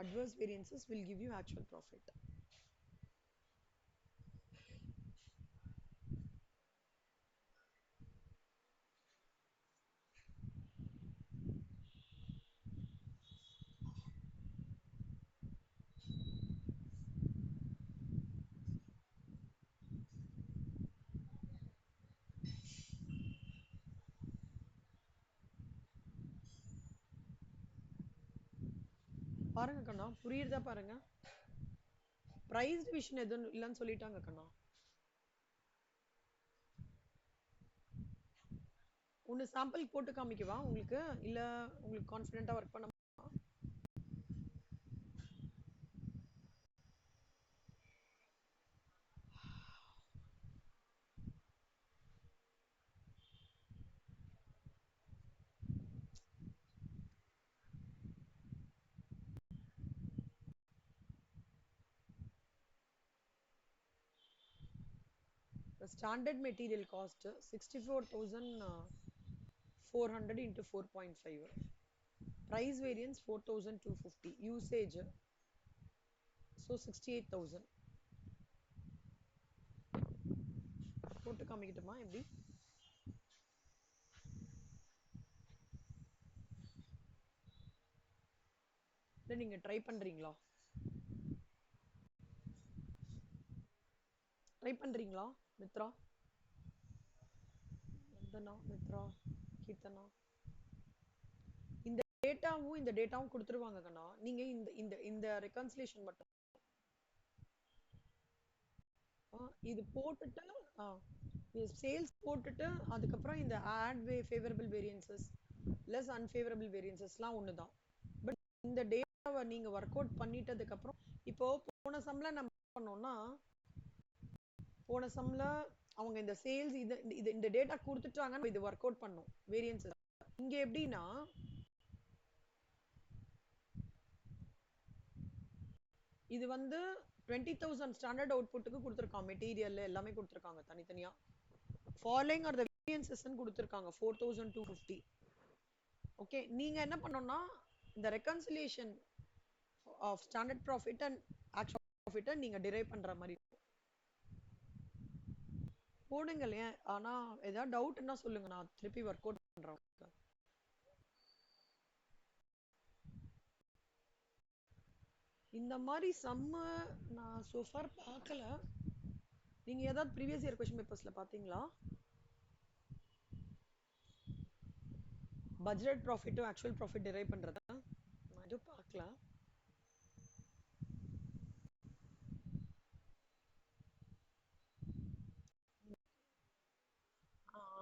adverse variances will give you actual profit. பாருங்க கண்ணா, புரியுறதா பாருங்க. பிரைஸ் டிவிஷன் எதுவும் இல்லைன்னு சொல்லிட்டாங்க கண்ணா. ஒன்னு சாம்பிள் போட்டு காமிக்கவா உங்களுக்கு, இல்ல உங்களுக்கு கான்ஃபிடென்ட்டா ஒர்க் பண்ண? The standard material cost 64,400 into 4.5. Price variance 4,250. Usage so 68,000. போட்டு காமிக்கட்டுமா எப்படி? இல்லை நீங்க ட்ரை பண்றீங்களா? ட்ரை பண்றீங்களா மித்ரா, வந்தனா, மித்ரா, கீர்த்தனா? இந்த டேட்டாவும் இந்த டேட்டாவும் கொடுத்துருவாங்க கண்ணா. நீங்க இந்த இந்த இந்த ரெகன்சிலேஷன் மட்டும் இது போட்டுட்டு சேல்ஸ் போட்டுட்டு அதுக்கப்புறம் இந்த ஆட் ஃபேவரபிள் வேரியன்சஸ் லெஸ் அன்ஃபேவரபிள் வேரியன்சஸ்லாம் ஒன்று தான். பட் இந்த டேட்டாவை நீங்க ஒர்க் அவுட் பண்ணிட்டதுக்கு அப்புறம், இப்போ போன சம்ல நம்ம பண்ணோம்னா, போன சம்ல அவங்க இந்த சேல்ஸ் இது இந்த டேட்டா கொடுத்துட்டாங்க, இது ஒர்க் அவுட் பண்ணோம் வேரியன்சஸ். இங்க எப்படின்னா இது வந்து 20,000 ஸ்டாண்டர்ட் அவுட்புட்டுக்கு கொடுத்துருக்காங்க, மெட்டீரியல் எல்லாமே கொடுத்துருக்காங்க தனித்தனியா. ஃபாலோயிங் ஆர் த வேரியன்சஸ் கொடுத்துருக்காங்க 4,250. ஓகே, நீங்க என்ன பண்ணணும்னா இந்த reconciliation of standard profit and actual ப்ராஃபிட்டை நீங்க டிரைவ் பண்ற மாதிரி போடுங்களேன். ஆனா ஏதாவது டவுட்னா சொல்லுங்க, நான் திருப்பி ஒர்க் அவுட் பண்றேன். இந்த மாதிரி சம்ம நான் சோஃபார் பார்க்கல. நீங்க ஏதாவது ப்ரீவியஸ் இயர் क्वेश्चन பேப்பர்ஸ்ல பாத்தீங்களா? பட்ஜெட் ப்ராஃபிட்டும் ஆக்சுவல் ப்ராஃபிட் டிரைவ் பண்றத நான் எதுவும் பார்க்கல.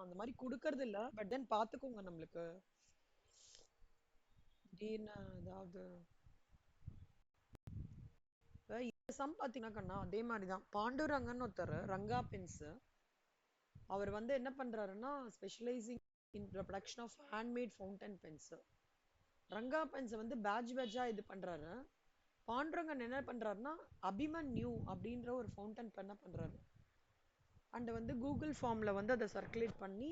அந்த மாதிரி கொடுக்கறது இல்ல, பட் தென் பாத்துக்கோங்க. நம்மளுக்கு திடீர்னு ஏதாவது சம் பாத்தீங்கன்னா கண்ணா, அதே மாதிரிதான். பாண்டுரங்கன்னு ஒருத்தர், ரங்கா பென்ஸ், அவர் வந்து என்ன பண்றாருன்னா specialising in production of handmade fountain pens. Ranga pens வந்து பேட்ச் பேட்சா இது பண்றாரு. பாண்டுரங்கன் என்ன பண்றாருன்னா அபிமன்யூ அப்படின்ற ஒரு ஃபவுண்டன் பென்னை பண்றாரு. அண்ட் வந்து கூகுள் ஃபார்ம்ல வந்து அதை சர்க்குலேட் பண்ணி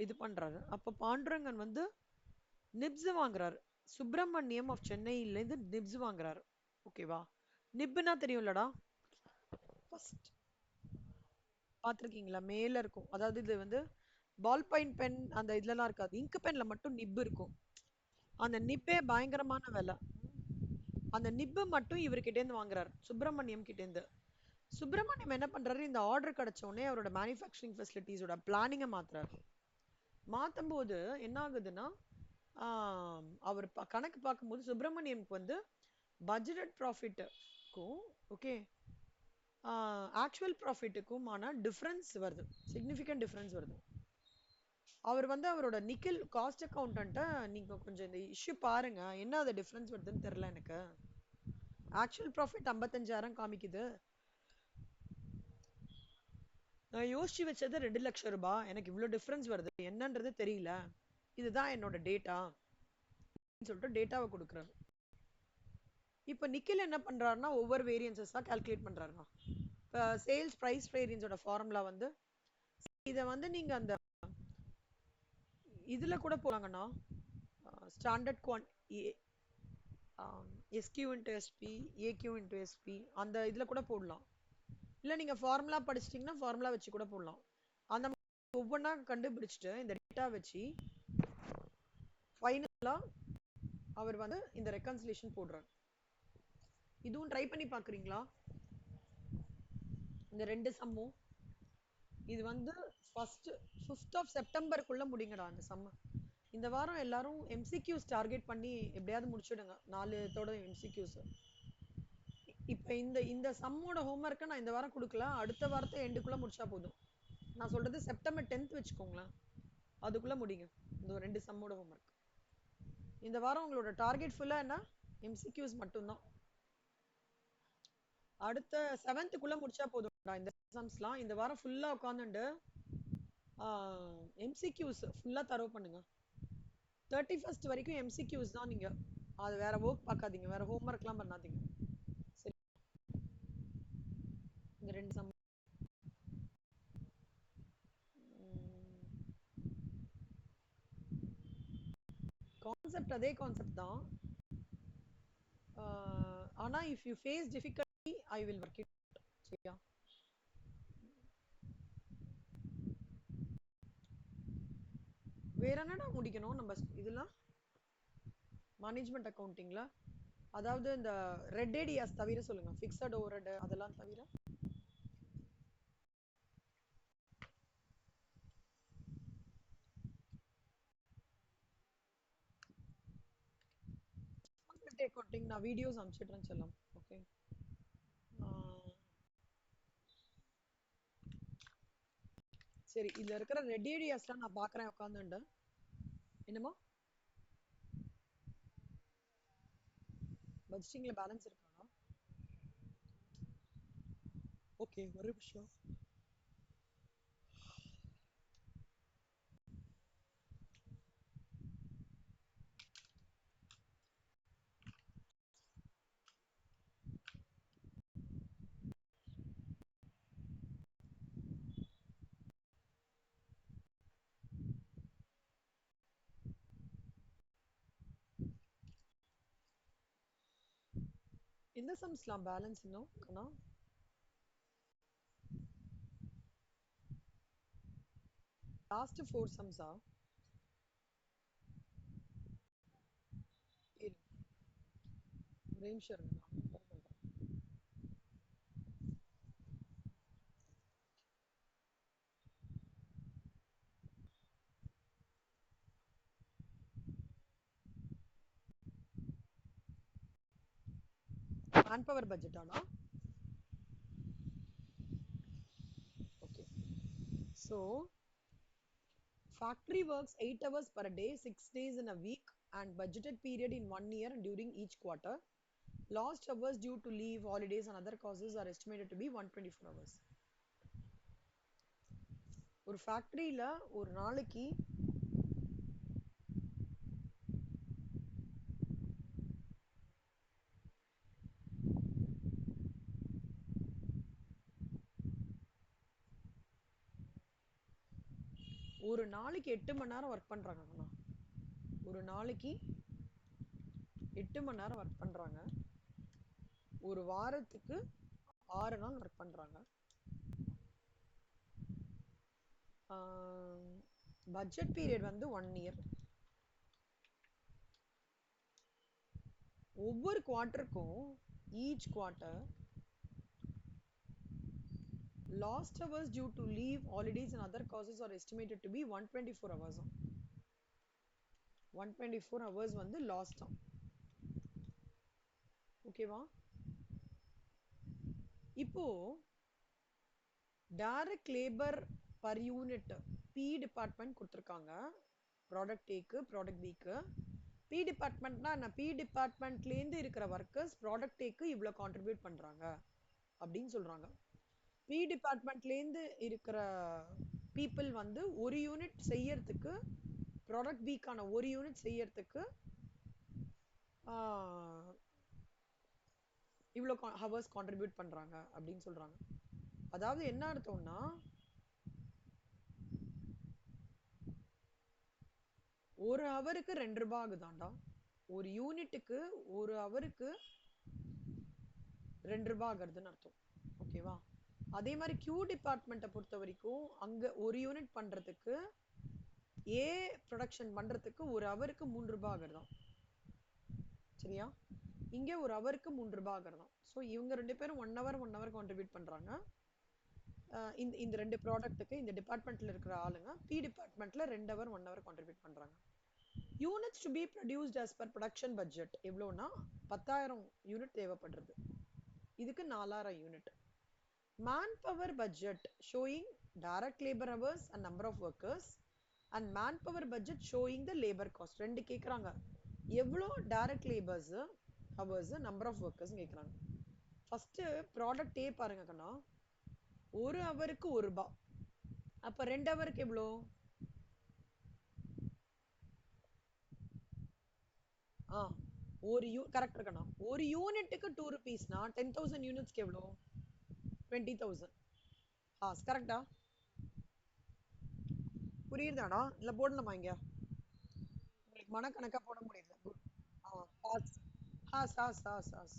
இது பண்றாரு. அப்ப பாண்டுரங்கன் வந்து நிப்ஸ் வாங்குறாரு. சுப்பிரமணியம் ஆஃப் சென்னையிலேருந்து நிப்ஸ் வாங்குறாரு. ஓகேவா? நிப்னா தெரியும்லடா, ஃபர்ஸ்ட் பார்த்துருக்கீங்களா? மேல இருக்கும். அதாவது இது வந்து பால் பாயிண்ட் பென் அந்த இதுலலாம் இருக்காது, இங்க் பென்ல மட்டும் நிப் இருக்கும். அந்த நிப்பே பயங்கரமான விலை. அந்த நிப்பு மட்டும் இவர்கிட்ட இருந்து வாங்குறாரு, சுப்பிரமணியம் கிட்ட இருந்து. சுப்பிரமணியம் என்ன பண்றாரு, இந்த ஆர்டர் கிடைச்ச உடனே அவரோட மேனுஃபேக்சரிங் ஃபெசிலிட்டிஸோட பிளானிங்கை மாத்துறாரு. மாத்தும் போது என்ன ஆகுதுன்னா அவர் கணக்கு பார்க்கும்போது சுப்பிரமணியம்க்கு வந்து பட்ஜெட்டட் ப்ராஃபிட்டுக்கும் ஓகே ஆக்சுவல் ப்ராஃபிட்டுக்குமான டிஃப்ரென்ஸ் வருது, சிக்னிஃபிகண்ட் டிஃப்ரென்ஸ் வருது. அவர் வந்து அவரோட நிக்கில் காஸ்ட் அக்கௌண்டன்ட்ட நீங்க கொஞ்சம் இந்த இஷ்யூ பாருங்க, என்ன அது டிஃபரன்ஸ் வருதுன்னு தெரியல எனக்கு. ஆக்சுவல் ப்ராஃபிட் 55,000 காமிக்குது. நான் யோசிச்சு வச்சது 2 லட்சம் ரூபாய், எனக்கு இவ்வளவு டிஃபரன்ஸ் வருது, என்னன்றது தெரியல, இதுதான் என்னோட டேட்டா சொல்லிட்டு டேட்டாவை கொடுக்குறாரு. இப்போ நிக்கில் என்ன பண்றாருன்னா ஒவ்வொரு வேரியன்சஸா கால்குலேட் பண்றாருண்ணா. இப்போ சேல்ஸ் பிரைஸ் வேரியன்ஸோட ஃபார்முலா வந்து இதை வந்து நீங்க அந்த இதுல கூட போறாங்கண்ணா, ஸ்டாண்டர்ட் குவான் SQ into SP, AQ into SP, அந்த இதுல கூட போடலாம். இல்லை நீங்க ஃபார்முலா படிச்சிட்டிங்கன்னா ஃபார்முலா வச்சு கூட போடலாம். அந்த ஒவ்வொன்றா கண்டுபிடிச்சிட்டு இந்த டேட்டா வச்சு ஃபைனலா அவர் வந்து இந்த ரெக்கன்சிலேஷன் போடுறாரு. இதுவும் ட்ரை பண்ணி பாக்குறீங்களா? இந்த 2 சம்மும் இது வந்து ஃபர்ஸ்ட் 5th of செப்டம்பருக்குள்ள முடிங்கடா அந்த சம். இந்த வாரம் எல்லாரும் எம்சிக்யூஸ் டார்கெட் பண்ணி எப்படியாவது முடிச்சிடுங்க, 4 தோட எம்சிக்யூஸ். இப்போ இந்த சம்மோட ஹோம்ஒர்க்கை நான் இந்த வாரம் கொடுக்கல, அடுத்த வாரத்தை எண்டுக்குள்ள முடிச்சா போதும். நான் சொல்றது செப்டம்பர் 10th வச்சுக்கோங்களேன், அதுக்குள்ள முடிங்க இந்த 2 சம்மோட ஹோம்ஒர்க். இந்த வாரம் உங்களோட டார்கெட் ஃபுல்லா என்ன, எம்சிக்யூஸ் மட்டும்தான். அடுத்த 7th முடிச்சா போதும் இந்த சம்ஸ்லாம். இந்த வாரம் ஃபுல்லா உட்காந்துட்டு எம்சிக்யூஸ் ஃபுல்லா தரவு பண்ணுங்க. 31st வரைக்கும் எம்சிக்யூஸ் தான். நீங்க அது வேற ஒர்க் பார்க்காதீங்க, வேற ஹோம்ஒர்க்லாம் பண்ணாதீங்க. சரி, இந்த 2 சம் கான்செப்ட் அதே கான்செப்ட் தான். ஆனா if you face difficulty I will work it. சரியா? வேற என்னடா முடிக்கணும் நம்ம இதுல மேனேஜ்மெண்ட் அக்கவுண்டிங்ல? அதாவது இந்த ரெட் ஏரியாஸ் தவிர சொல்லுங்க, ஃபிக்ஸட் ஓவர்ஹெட் அதெல்லாம் தவிர. அக்கவுண்டிங் நான் வீடியோஸ் அனுப்பிச்சிடுறேன் செல்லம். ஓகே, சரி. இதுல இருக்கிற ரெட் ஏரியாஸ்லாம் நான் பாக்குறேன் உட்காந்துண்டு. என்னமா பட்ஜெட்டிங்ல பேலன்ஸ் இருக்கானா? ஓகே, ஒரு நிமிஷம். இந்த சம்ஸ்லாம் பேலன்ஸ் இன்னும் கண்ணா? லாஸ்ட் 4 சம்ஸா? ஒரே நிமிஷம் இருங்க, மேன் பவர் பட்ஜெட் ஆனா? Okay, so factory works 8 hours per day, 6 days in a week, and budgeted period in 1 year during each quarter. Lost hours due to leave, holidays and other causes are estimated to be 124 hours. ஒரு ஃபேக்டரியில ஒரு நாளைக்கு ஒரு நாளைக்கு 8 மணி நேரம் work பண்றாங்க. ஒரு நாளைக்கு 8 மணி நேரம் ஒர்க் பண்றாங்க. ஒரு வாரத்துக்கு 6 நாள் ஒர்க் பண்றாங்க. பட்ஜெட் பீரியட் வந்து 1 இயர். ஒவ்வொரு குவார்ட்டருக்கும் each quarter lost hours due to leave, holidays and other causes are estimated to be 124 hours. 124 hours வந்து லாஸ்ட். ஓகேவா? இப்போ direct labour per unit P department கொடுத்துருக்காங்க. ப்ராடக்ட் ஏக்கு ப்ராடக்ட் பிக்கு. P டிபார்ட்மெண்ட்னா என்ன? P டிபார்ட்மெண்ட்லேருந்து இருக்கிற ஒர்க்கர்ஸ் ப்ராடக்ட் ஏக்கு இவ்வளோ கான்ட்ரிபியூட் பண்றாங்க அப்படின்னு சொல்றாங்க. P டிபார்ட்மெண்ட்லேருந்து இருக்கிற பீப்புள் வந்து ஒரு யூனிட் செய்யறதுக்கு ப்ராடக்ட் பிக்கான ஒரு யூனிட் செய்யறதுக்கு இவ்வளோ ஹவர்ஸ் கான்ட்ரிபியூட் பண்றாங்க அப்படின்னு சொல்றாங்க. அதாவது என்ன அர்த்தம்னா ஒரு ஹவருக்கு 2 ரூபாய் ஆகுதாண்டா. ஒரு யூனிட்டுக்கு ஒரு ஹவருக்கு 2 ரூபாய் ஆகுறதுன்னு அர்த்தம். ஓகேவா? அதே மாதிரி கியூ டிபார்ட்மெண்ட்டை பொறுத்த வரைக்கும் அங்க ஒரு யூனிட் பண்றதுக்கு ஏ ப்ரொடக்ஷன் பண்றதுக்கு ஒரு ஹவருக்கு 3 ரூபாய் ஆகுறதாம். சரியா? இங்க ஒரு ஹவருக்கு 3 ரூபாய் ஆகுறதாம். ஸோ இவங்க 2 பேரும் 1 ஹவர் கான்ட்ரிபியூட் பண்றாங்க. இந்த 2 ப்ராடக்ட்டுக்கு இந்த டிபார்ட்மெண்ட்ல இருக்கிற ஆளுங்க பி டிபார்ட்மெண்ட்ல 2 ஹவர் 1 ஹவர் கான்ட்ரிபியூட் பண்றாங்க. Units to be produced as per production budget எவ்வளோனா 10,000 யூனிட் தேவைப்படுறது. இதுக்கு 4,000 unit. Man power budget showing direct labour hours and number of workers and man power budget showing the labour cost. ரெண்டு கேட்குறாங்க. எவ்வளோ direct labours hours number of workers கேட்குறாங்க. First product A பாருங்க கண்ணா. ஒரு ஹவருக்கு 1 ரூபாய். அப்ப 2 ஹவருக்கு எவ்வளோ? கரெக்ட் இருக்கண்ணா. ஒரு யூனிட்டுக்கு 2 ருபீஸ்னா 10,000 யூனிட்ஸ்க்கு எவ்வளோ? 20,000. கரெக்டா? புரியுதாடா? இல்ல போடணுமா இங்க? உங்களுக்கு மனக்கணக்கா போட முடியல. Good. Has has has has has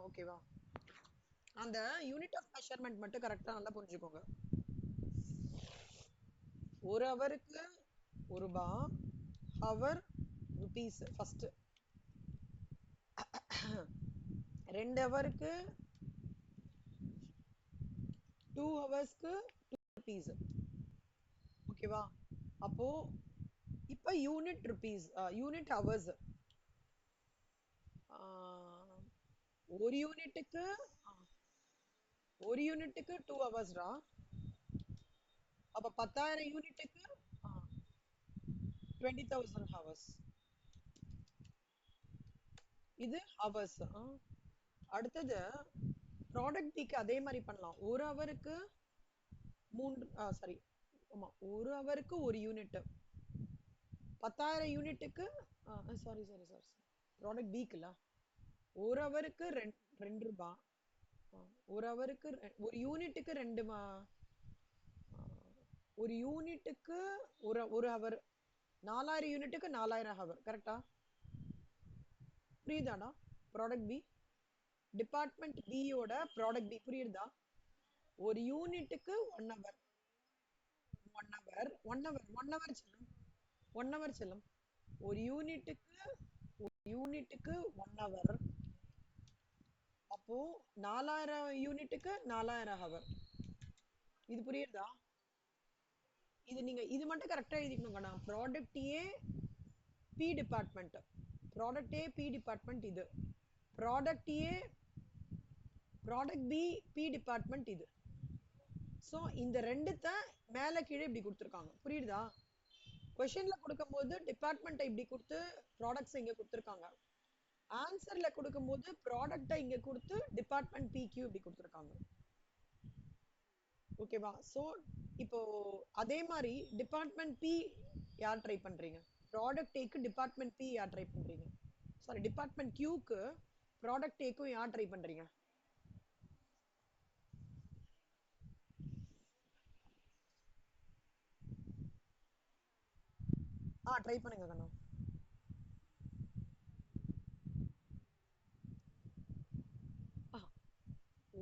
ஓகேவா? அந்த யூனிட் ஆஃப் மெஷர்மெண்ட் மட்டும் கரெக்டா நல்லா புரிஞ்சுக்கோங்க. ஒரு ஹவருக்கு 1 ரூபாய், ஹவர் ருபீஸ் ஃபர்ஸ்ட். 2 ஹவருக்கு 2 ஹவர்ஸ்க்கு 2 ருபீஸ். ஓகேவா? அப்போ இப்ப யூனிட் ருபீஸ் யூனிட் ஹவர்ஸ் ஒரு யூனிட்டுக்கு 2 ஹவர்ஸ்டா. அப்ப 10,000 யூனிட்டுக்கு 20,000 ஹவர்ஸ். இது ஹவர்ஸ். அடுத்தது ப்ராடக்ட் பிக்கு அதே மாதிரி பண்ணலாம். ஒரு ஹவருக்கு 3 சாரி ஆமா ஒரு ஹவருக்கு ஒரு யூனிட் 10,000 யூனிட்டுக்கு சாரி ப்ராடக்ட் பிக்குல ஒரு ஹவருக்கு 2 ரூபாய். ஒரு ஹவருக்கு ஒரு யூனிட்டுக்கு 2 ஒரு யூனிட்டுக்கு ஒரு ஹவர் 4,000 யூனிட்டுக்கு 4,000 ஹவர். கரெக்டா? புரியுதாடா? ப்ராடக்ட் பி டிபார்ட்மெண்ட் பியோட ப்ராடக்ட் பி புரியுதா? ஒரு யூனிட்டுக்கு 1 ஹவர் 1 ஹவர் செல்லும். 1 ஹவர் செல்லும். ஒரு யூனிட்டுக்கு 1 ஹவர். அப்போ 4,000 யூனிட்டுக்கு 4,000 ஹவர். இது புரியுதா? இது நீங்க இது மட்டும் கரெக்டா எழுதிக்கணுங்கண்ணா. Product A B department, product A B department இது, product A product B B department இது. ஸோ இந்த ரெண்டுத்த மேல கீழே இப்படி கொடுத்துருக்காங்க. புரியுதா? கொஸ்டின்ல கொடுக்கும்போது டிபார்ட்மெண்ட்டை இப்படி கொடுத்து ப்ராடக்ட்ஸ் இங்க கொடுத்துருக்காங்க. ஆன்சர்ல கொடுக்கும்போது ப்ராடக்ட்டை இங்க கொடுத்து டிபார்ட்மெண்ட் பிக்யூ இப்படி கொடுத்துருக்காங்க. ஓகேவா? ஸோ இப்போ அதே மாதிரி டிபார்ட்மெண்ட் பி யார் ட்ரை பண்றீங்க? ப்ராடக்ட் ஏக்கு டிபார்ட்மெண்ட் பி யார் ட்ரை பண்றீங்க? சாரி டிபார்ட்மெண்ட் கியூக்கு ப்ராடக்ட் ஏக்கும் யார் ட்ரை பண்றீங்க? ட்ரை பண்ணுங்க கண்ணா.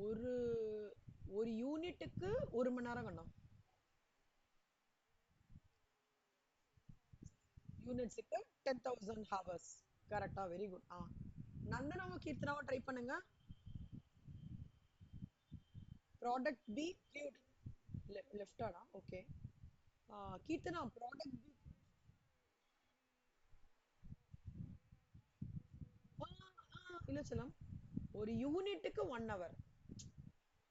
ஒரு ஒரு யூனிட்டுக்கு 1 மணி நேரம் கண்ணா. யூனிட்ஸுக்கு 10,000 ஹவர்ஸ். கரெக்டா? Very good. நந்தனாவும் கீர்த்தனாவும் ட்ரை பண்ணுங்க. ப்ராடக்ட் பி கியூட் லெஃப்டாடா. ஓகே. கீர்த்தனா ப்ராடக்ட் பி இல்ல செல்லம். ஒரு யூனிட்டுக்கு 1 ஹவர்.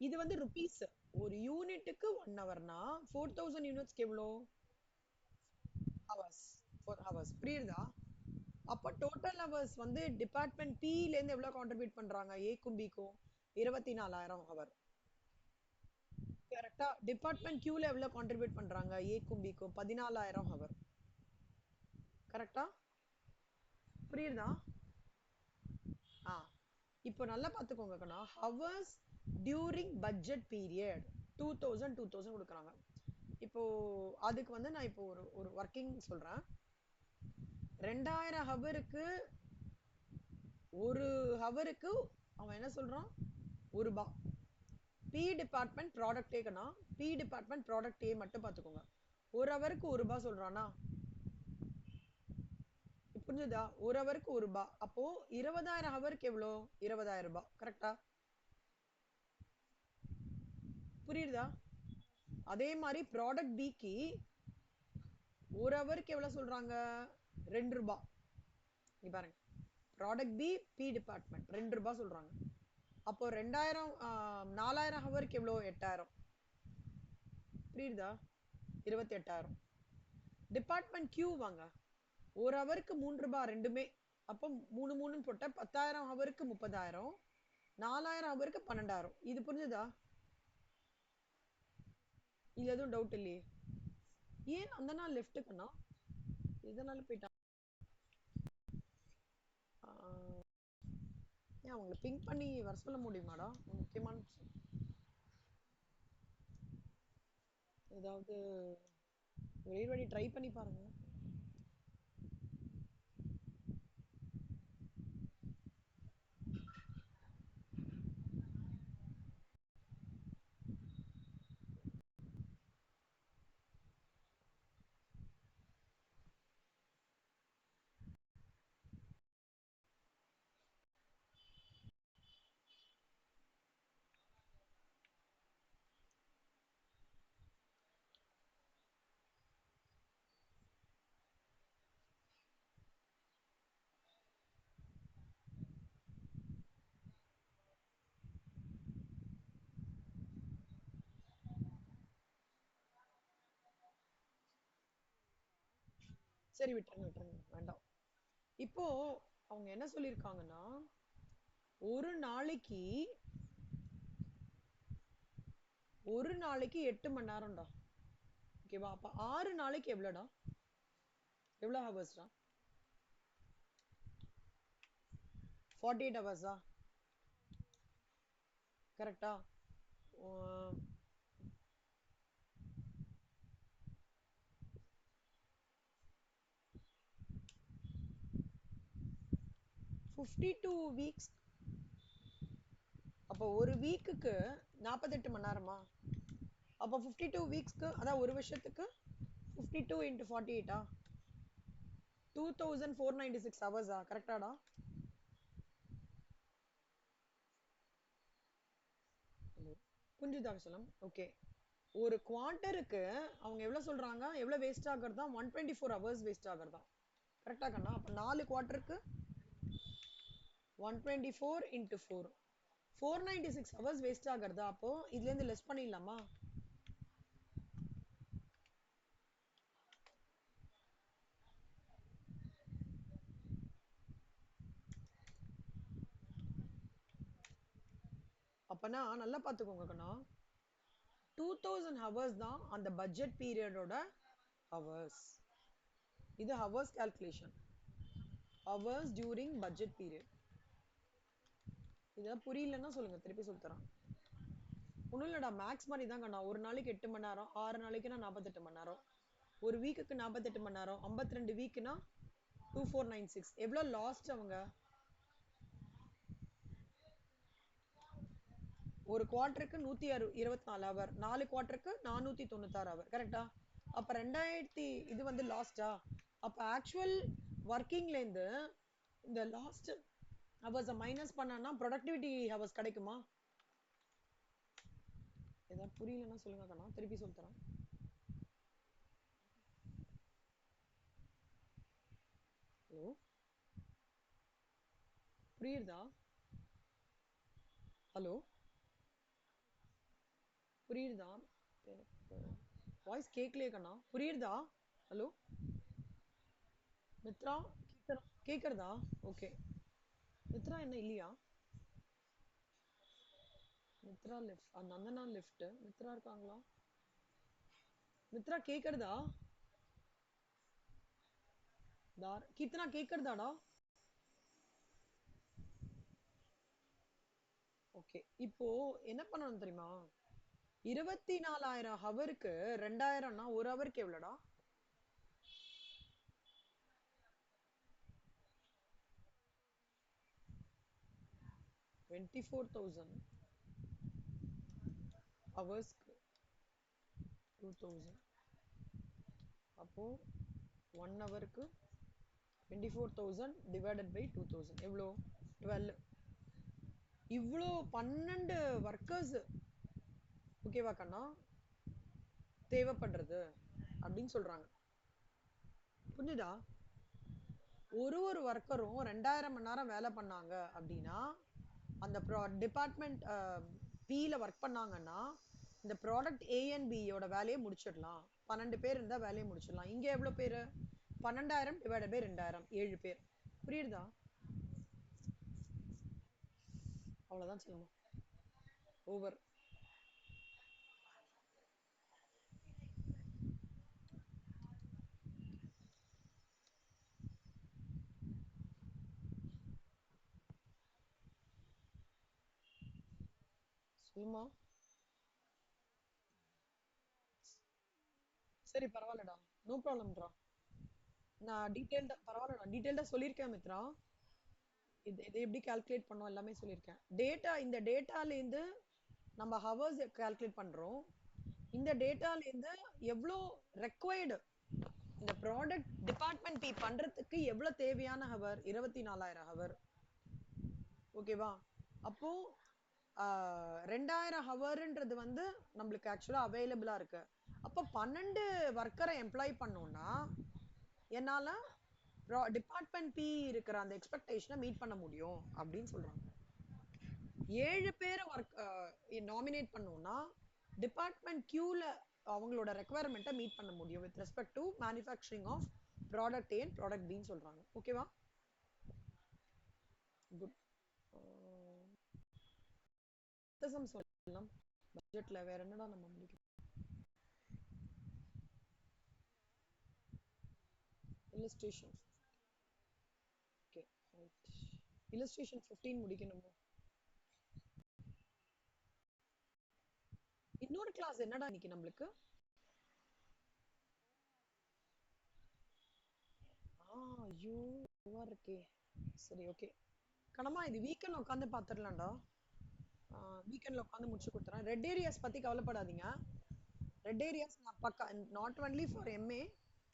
இது வந்து ருபீஸ். ஒரு யூனிட்டுக்கு 1 ஹவர்னா 4,000 யூனிட்ஸ்க்கு எவ்வளோ? ஹவர்ஸ் 4 ஹவர்ஸ் புரியுதா? அப்ப டோட்டல் ஹவர்ஸ் வந்து டிபார்ட்மெண்ட் பில இருந்து எவ்வளவு கான்ட்ரிபியூட் பண்றாங்க ஏக்கும் பிக்கும்? 24,000 ஹவர். கரெக்டா? டிபார்ட்மெண்ட் கியூல எவ்வளவு கான்ட்ரிபியூட் பண்றாங்க ஏக்கும் பிக்கும்? 14,000 ஹவர். கரெக்டா? புரியுதா? ஆ இப்போ நல்லா பார்த்துக்கோங்க கண்ணா. ஹவர்ஸ் டியூரிங் பட்ஜெட் பீரியட் 2000 கொடுக்குறாங்க. இப்போ அதுக்கு வந்து நான் இப்போ ஒரு ஒரு ஒர்க்கிங் சொல்றேன். 2000 ஹவருக்கு ஒரு ஹவருக்கு அவன் என்ன சொல்றான்? ரூபா. பி டிபார்ட்மெண்ட் ப்ராடக்ட் ஏக்கனா, பி டிபார்ட்மெண்ட் ப்ராடக்ட் ஏ மட்டும் பார்த்துக்கோங்க. ஒரு ஹவருக்கு ரூபா சொல்றானா? புரிஞ்சுதா? ஒரு ஹவருக்கு ரூபா. அப்போ 20,000 ஹவருக்கு எவ்வளோ? 20,000 ரூபாய். கரெக்டா? புரியுதா? அதே மாதிரி ப்ராடக்ட் பிக்கு ஒரு ஹவருக்கு எவ்வளவு சொல்றாங்க? 2 ரூபாய். நீ பாருங்க, ப்ராடக்ட் பி பி டிபார்ட்மெண்ட் 2 ரூபாய் சொல்றாங்க. அப்போ 2000 4000 ஹவருக்கு எவ்வளோ? 8000. புரியுதா? 28,000. டிபார்ட்மெண்ட் கியூ வாங்க, ஒரு ஹவருக்கு 3 ரூபாய் ரெண்டுமே. அப்போ 3 3 போட்ட 10,000 ஹவருக்கு 30,000, 4000 ஹவருக்கு 12,000. இது புரிஞ்சுதா? இது எதுவும் டவுட் இல்லையே? ஏன் அந்த நாள் லெஃப்ட்டுக்குன்னா இதனால போயிட்டான். ஏன் அவங்களை பிங்க் பண்ணி வர சொல்ல முடியுமாடா? முக்கியமான விஷயம். ஏதாவது ஒரே வழி ட்ரை பண்ணி பாருங்க. சரி, விட்டுருங்க விட்டுருங்க, வேண்டாம். இப்போ அவங்க என்ன சொல்லியிருக்காங்கன்னா, ஒரு நாளைக்கு ஒரு நாளைக்கு 8 மணி நேரம்டா. ஓகேவா? அப்ப 6 நாளைக்கு எவ்வளோடா? எவ்வளோ ஹவர்ஸ்டா? 48 ஹவர்ஸா? கரெக்டா? 52 வீக்ஸ். அப்போ ஒரு வீக்குக்கு 48 மணி நேரமா? அப்போ 52 வீக்ஸ்க்கு, அதான் ஒரு வருஷத்துக்கு 52 into 48 2496 ஹவர்ஸா? கரெக்டாடா? புரிஞ்சுதா விஷயம்? ஓகே. ஒரு குவார்ட்டருக்கு அவங்க எவ்வளவு சொல்றாங்க? எவ்வளவு வேஸ்ட் ஆகுறதா? 124 ஹவர்ஸ் வேஸ்ட் ஆகுறதா? கரெக்டா கண்ணா? அப்ப 4 குவார்ட்டருக்கு 124 into 4 496 ஹவர்ஸ் வேஸ்ட் ஆகுறதா? அப்போ இதுல இருந்து லெஸ் பண்ணிடலாமா? அப்பனா நல்லா பாத்துக்கோங்க கண்ணா, 2000 ஹவர்ஸ் தான் அந்த பட்ஜெட் பீரியடோட ஹவர்ஸ். இது hours calculation. Hours during budget period. இதெல்லாம் புரியலன்னா சொல்லுங்க, திருப்பி சொல்லி தரேன். ஒன்றும் இல்லடா, மேக்ஸ் மாதிரி தான் கண்ணா. ஒரு நாளைக்கு 8 மணி நேரம், 6 நாளைக்குனா 48 மணி நேரம், ஒரு வீக்குக்கு 48 மணி நேரம், 52 வீக்குனா 2496. எவ்வளோ லாஸ்ட் அவங்க? ஒரு குவார்ட்டருக்கு 124 ஹவர், 4 குவார்ட்டருக்கு 496 ஹவர். கரெக்டா? அப்ப 2000 இது வந்து லாஸ்டா? அப்ப ஆக்சுவல் ஒர்க்கிங்ல இருந்து இந்த லாஸ்ட் ஹவர்ஸை மைனஸ் பண்ணா ப்ரொடக்டிவிட்டி ஹவர்ஸ் கிடைக்குமா? ஏதாவது புரியலன்னா சொல்லுங்க கண்ணா, திருப்பி சொல்லி தரேன். ஹலோ, புரியுதா? ஹலோ, புரியுதா? வாய்ஸ் கேட்கலையே கண்ணா, புரியுதா? ஹலோ, மித்ரா கேக்குறதா? ஓகே. மித்ரா என்ன இல்லையா? மித்ரா லெஃப்ட். அந்த அந்தனா லெஃப்ட். மித்ரா இருக்காங்களா? மித்ரா கேக்குறதா? கீர்த்தனா கேக்குறதாடா? ஓகே. இப்போ என்ன பண்ணணும் தெரியுமா? 24,000 ஹவருக்கு 2000னா ஒரு ஹவருக்கு எவ்வளோடா? 24,000 ஹவர்ஸ்க்கு 2000. அப்போ 1 ஹவருக்கு 24,000 டிவைடட் பை 2000 எவ்வளோ? 12. இவ்வளோ 12 ஒர்க்கர்ஸ் ஓகேவா கண்ணா தேவைப்படுறது அப்படின்னு சொல்றாங்க. புரிஞ்சுதா? ஒரு ஒர்க்கரும் 2000 மணி நேரம் வேலை பண்ணாங்க அப்படின்னா அந்த டிபார்ட்மெண்ட் பில ஒர்க் பண்ணாங்கன்னா இந்த ப்ராடக்ட் ஏஎன்பியோட வேலையை முடிச்சிடலாம். 12 பேர் இருந்தா வேலையை முடிச்சிடலாம். இங்க எவ்வளவு பேரு? 12,000 டிவைட் பை 2000 7 பேர். புரியுதா? அவ்வளவுதான் சொல்லணும். ஓவர். சொல்லுமா. சரி பரவாயில்லடா. நோ ப்ராப்ளம்டா. நான் டீடைல்டா பரவாயில்லடா. டீடைல்டா சொல்லியிருக்கேன் மித்ரா. இது எப்படி கால்குலேட் பண்ணோம் எல்லாமே சொல்லியிருக்கேன். இந்த டேட்டால இருந்து நம்ம ஹவர்ஸ் கால்குலேட் பண்றோம். இந்த டேட்டால இருந்து எவ்வளோ ரெக்வயர்டு இந்த ப்ராடக்ட் டிபார்ட்மெண்ட் பி பண்றதுக்கு எவ்வளவு தேவையான ஹவர்? 24,000 ஹவர். ஓகேவா? அப்போ 2000 ஹவர்ன்றது வந்து நம்மளுக்கு ஆக்சுவலா அவைலபிளா இருக்கு. அப்போ 12 ஒர்க்கரை எம்ப்ளாய் பண்ணோம்னா என்னால டிபார்ட்மெண்ட் பி இருக்கிற அந்த எக்ஸ்பெக்டேஷனை மீட் பண்ண முடியும் அப்படின்னு சொல்றாங்க. 7 பேரை நாமினேட் பண்ணோம்னா டிபார்ட்மெண்ட் கியூல அவங்களோட ரெக்குவயர்மெண்ட்டை மீட் பண்ண முடியும் with respect to manufacturing of product A product பின்னு சொல்றாங்க. ஓகேவா? குட். சொல்லலாம். பட்ஜெட்ல வேற என்னடா நம்ம முடிக்கும்? இல்லஸ்ட்ரேஷன். Okay right. இல்லஸ்ட்ரேஷன் 15 முடிக்கணுமோ? இன்னொரு கிளாஸ் என்னடா இன்னைக்கு நம்மளுக்கு? ஐயோ இதுவா இருக்கே. சரி ஓகே. கணமா இது வீக்கெண்ட் உட்காந்து பாத்துடலாம்டா. வீக்கெண்ட்ல உட்காந்து முடிச்சு கொடுத்துறேன். ரெட் ஏரியாஸ் பத்தி கவலைப்படாதீங்க. ரெட் ஏரியாஸ் நான் பக்கா நாட் ஒன்லி ஃபார் எம்ஏ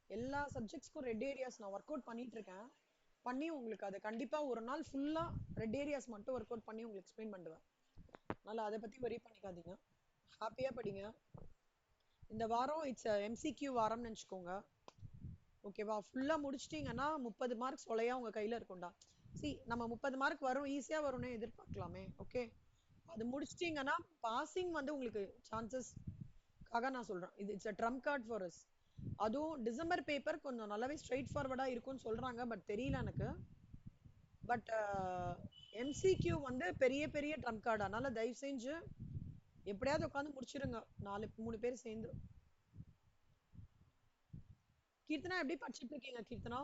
எல்லா சப்ஜெக்ட்ஸ்க்கும் ரெட் ஏரியாஸ் நான் ஒர்க் அவுட் பண்ணிட்டு இருக்கேன். பண்ணி உங்களுக்கு அதை கண்டிப்பா ஒரு நாள் ஃபுல்லா ரெட் ஏரியாஸ் மட்டும் ஒர்க் அவுட் பண்ணி உங்களுக்கு எக்ஸ்பிளைன் பண்ணுவேன். அதனால அதை பத்தி வரி பண்ணிக்காதீங்க. ஹாப்பியா படிங்க. இந்த வாரம் இட்ஸ் எம்சிக்யூ வாரம்னு நினைச்சுக்கோங்க. ஓகேவா? ஃபுல்லா முடிச்சிட்டீங்கன்னா 30 மார்க் சொலையா உங்க கையில இருக்கும்டா. சி நம்ம 30 மார்க் வரும் ஈஸியா வரும்னு எதிர்பார்க்கலாமே. ஓகே. அது முடிச்சிட்டீங்கன்னா பாசிங் வந்து உங்களுக்கு சான்சஸ் நான் சொல்றேன். இது it's a trump card for us. அதுவும் டிசம்பர் பேப்பர் கொஞ்சம் நல்லாவே ஸ்ட்ரெயிட் ஃபார்வர்டா இருக்கும்னு சொல்றாங்க. பட் தெரியல எனக்கு. பட் எம்சிக்யூ வந்து பெரிய பெரிய ட்ரம்ப் கார்டு. அதனால தயவு செஞ்சு எப்படியாவது உட்காந்து முடிச்சிருங்க. 3 பேர் சேர்ந்து. கீர்த்தனா எப்படி படிச்சிட்டு இருக்கீங்க கீர்த்தனா?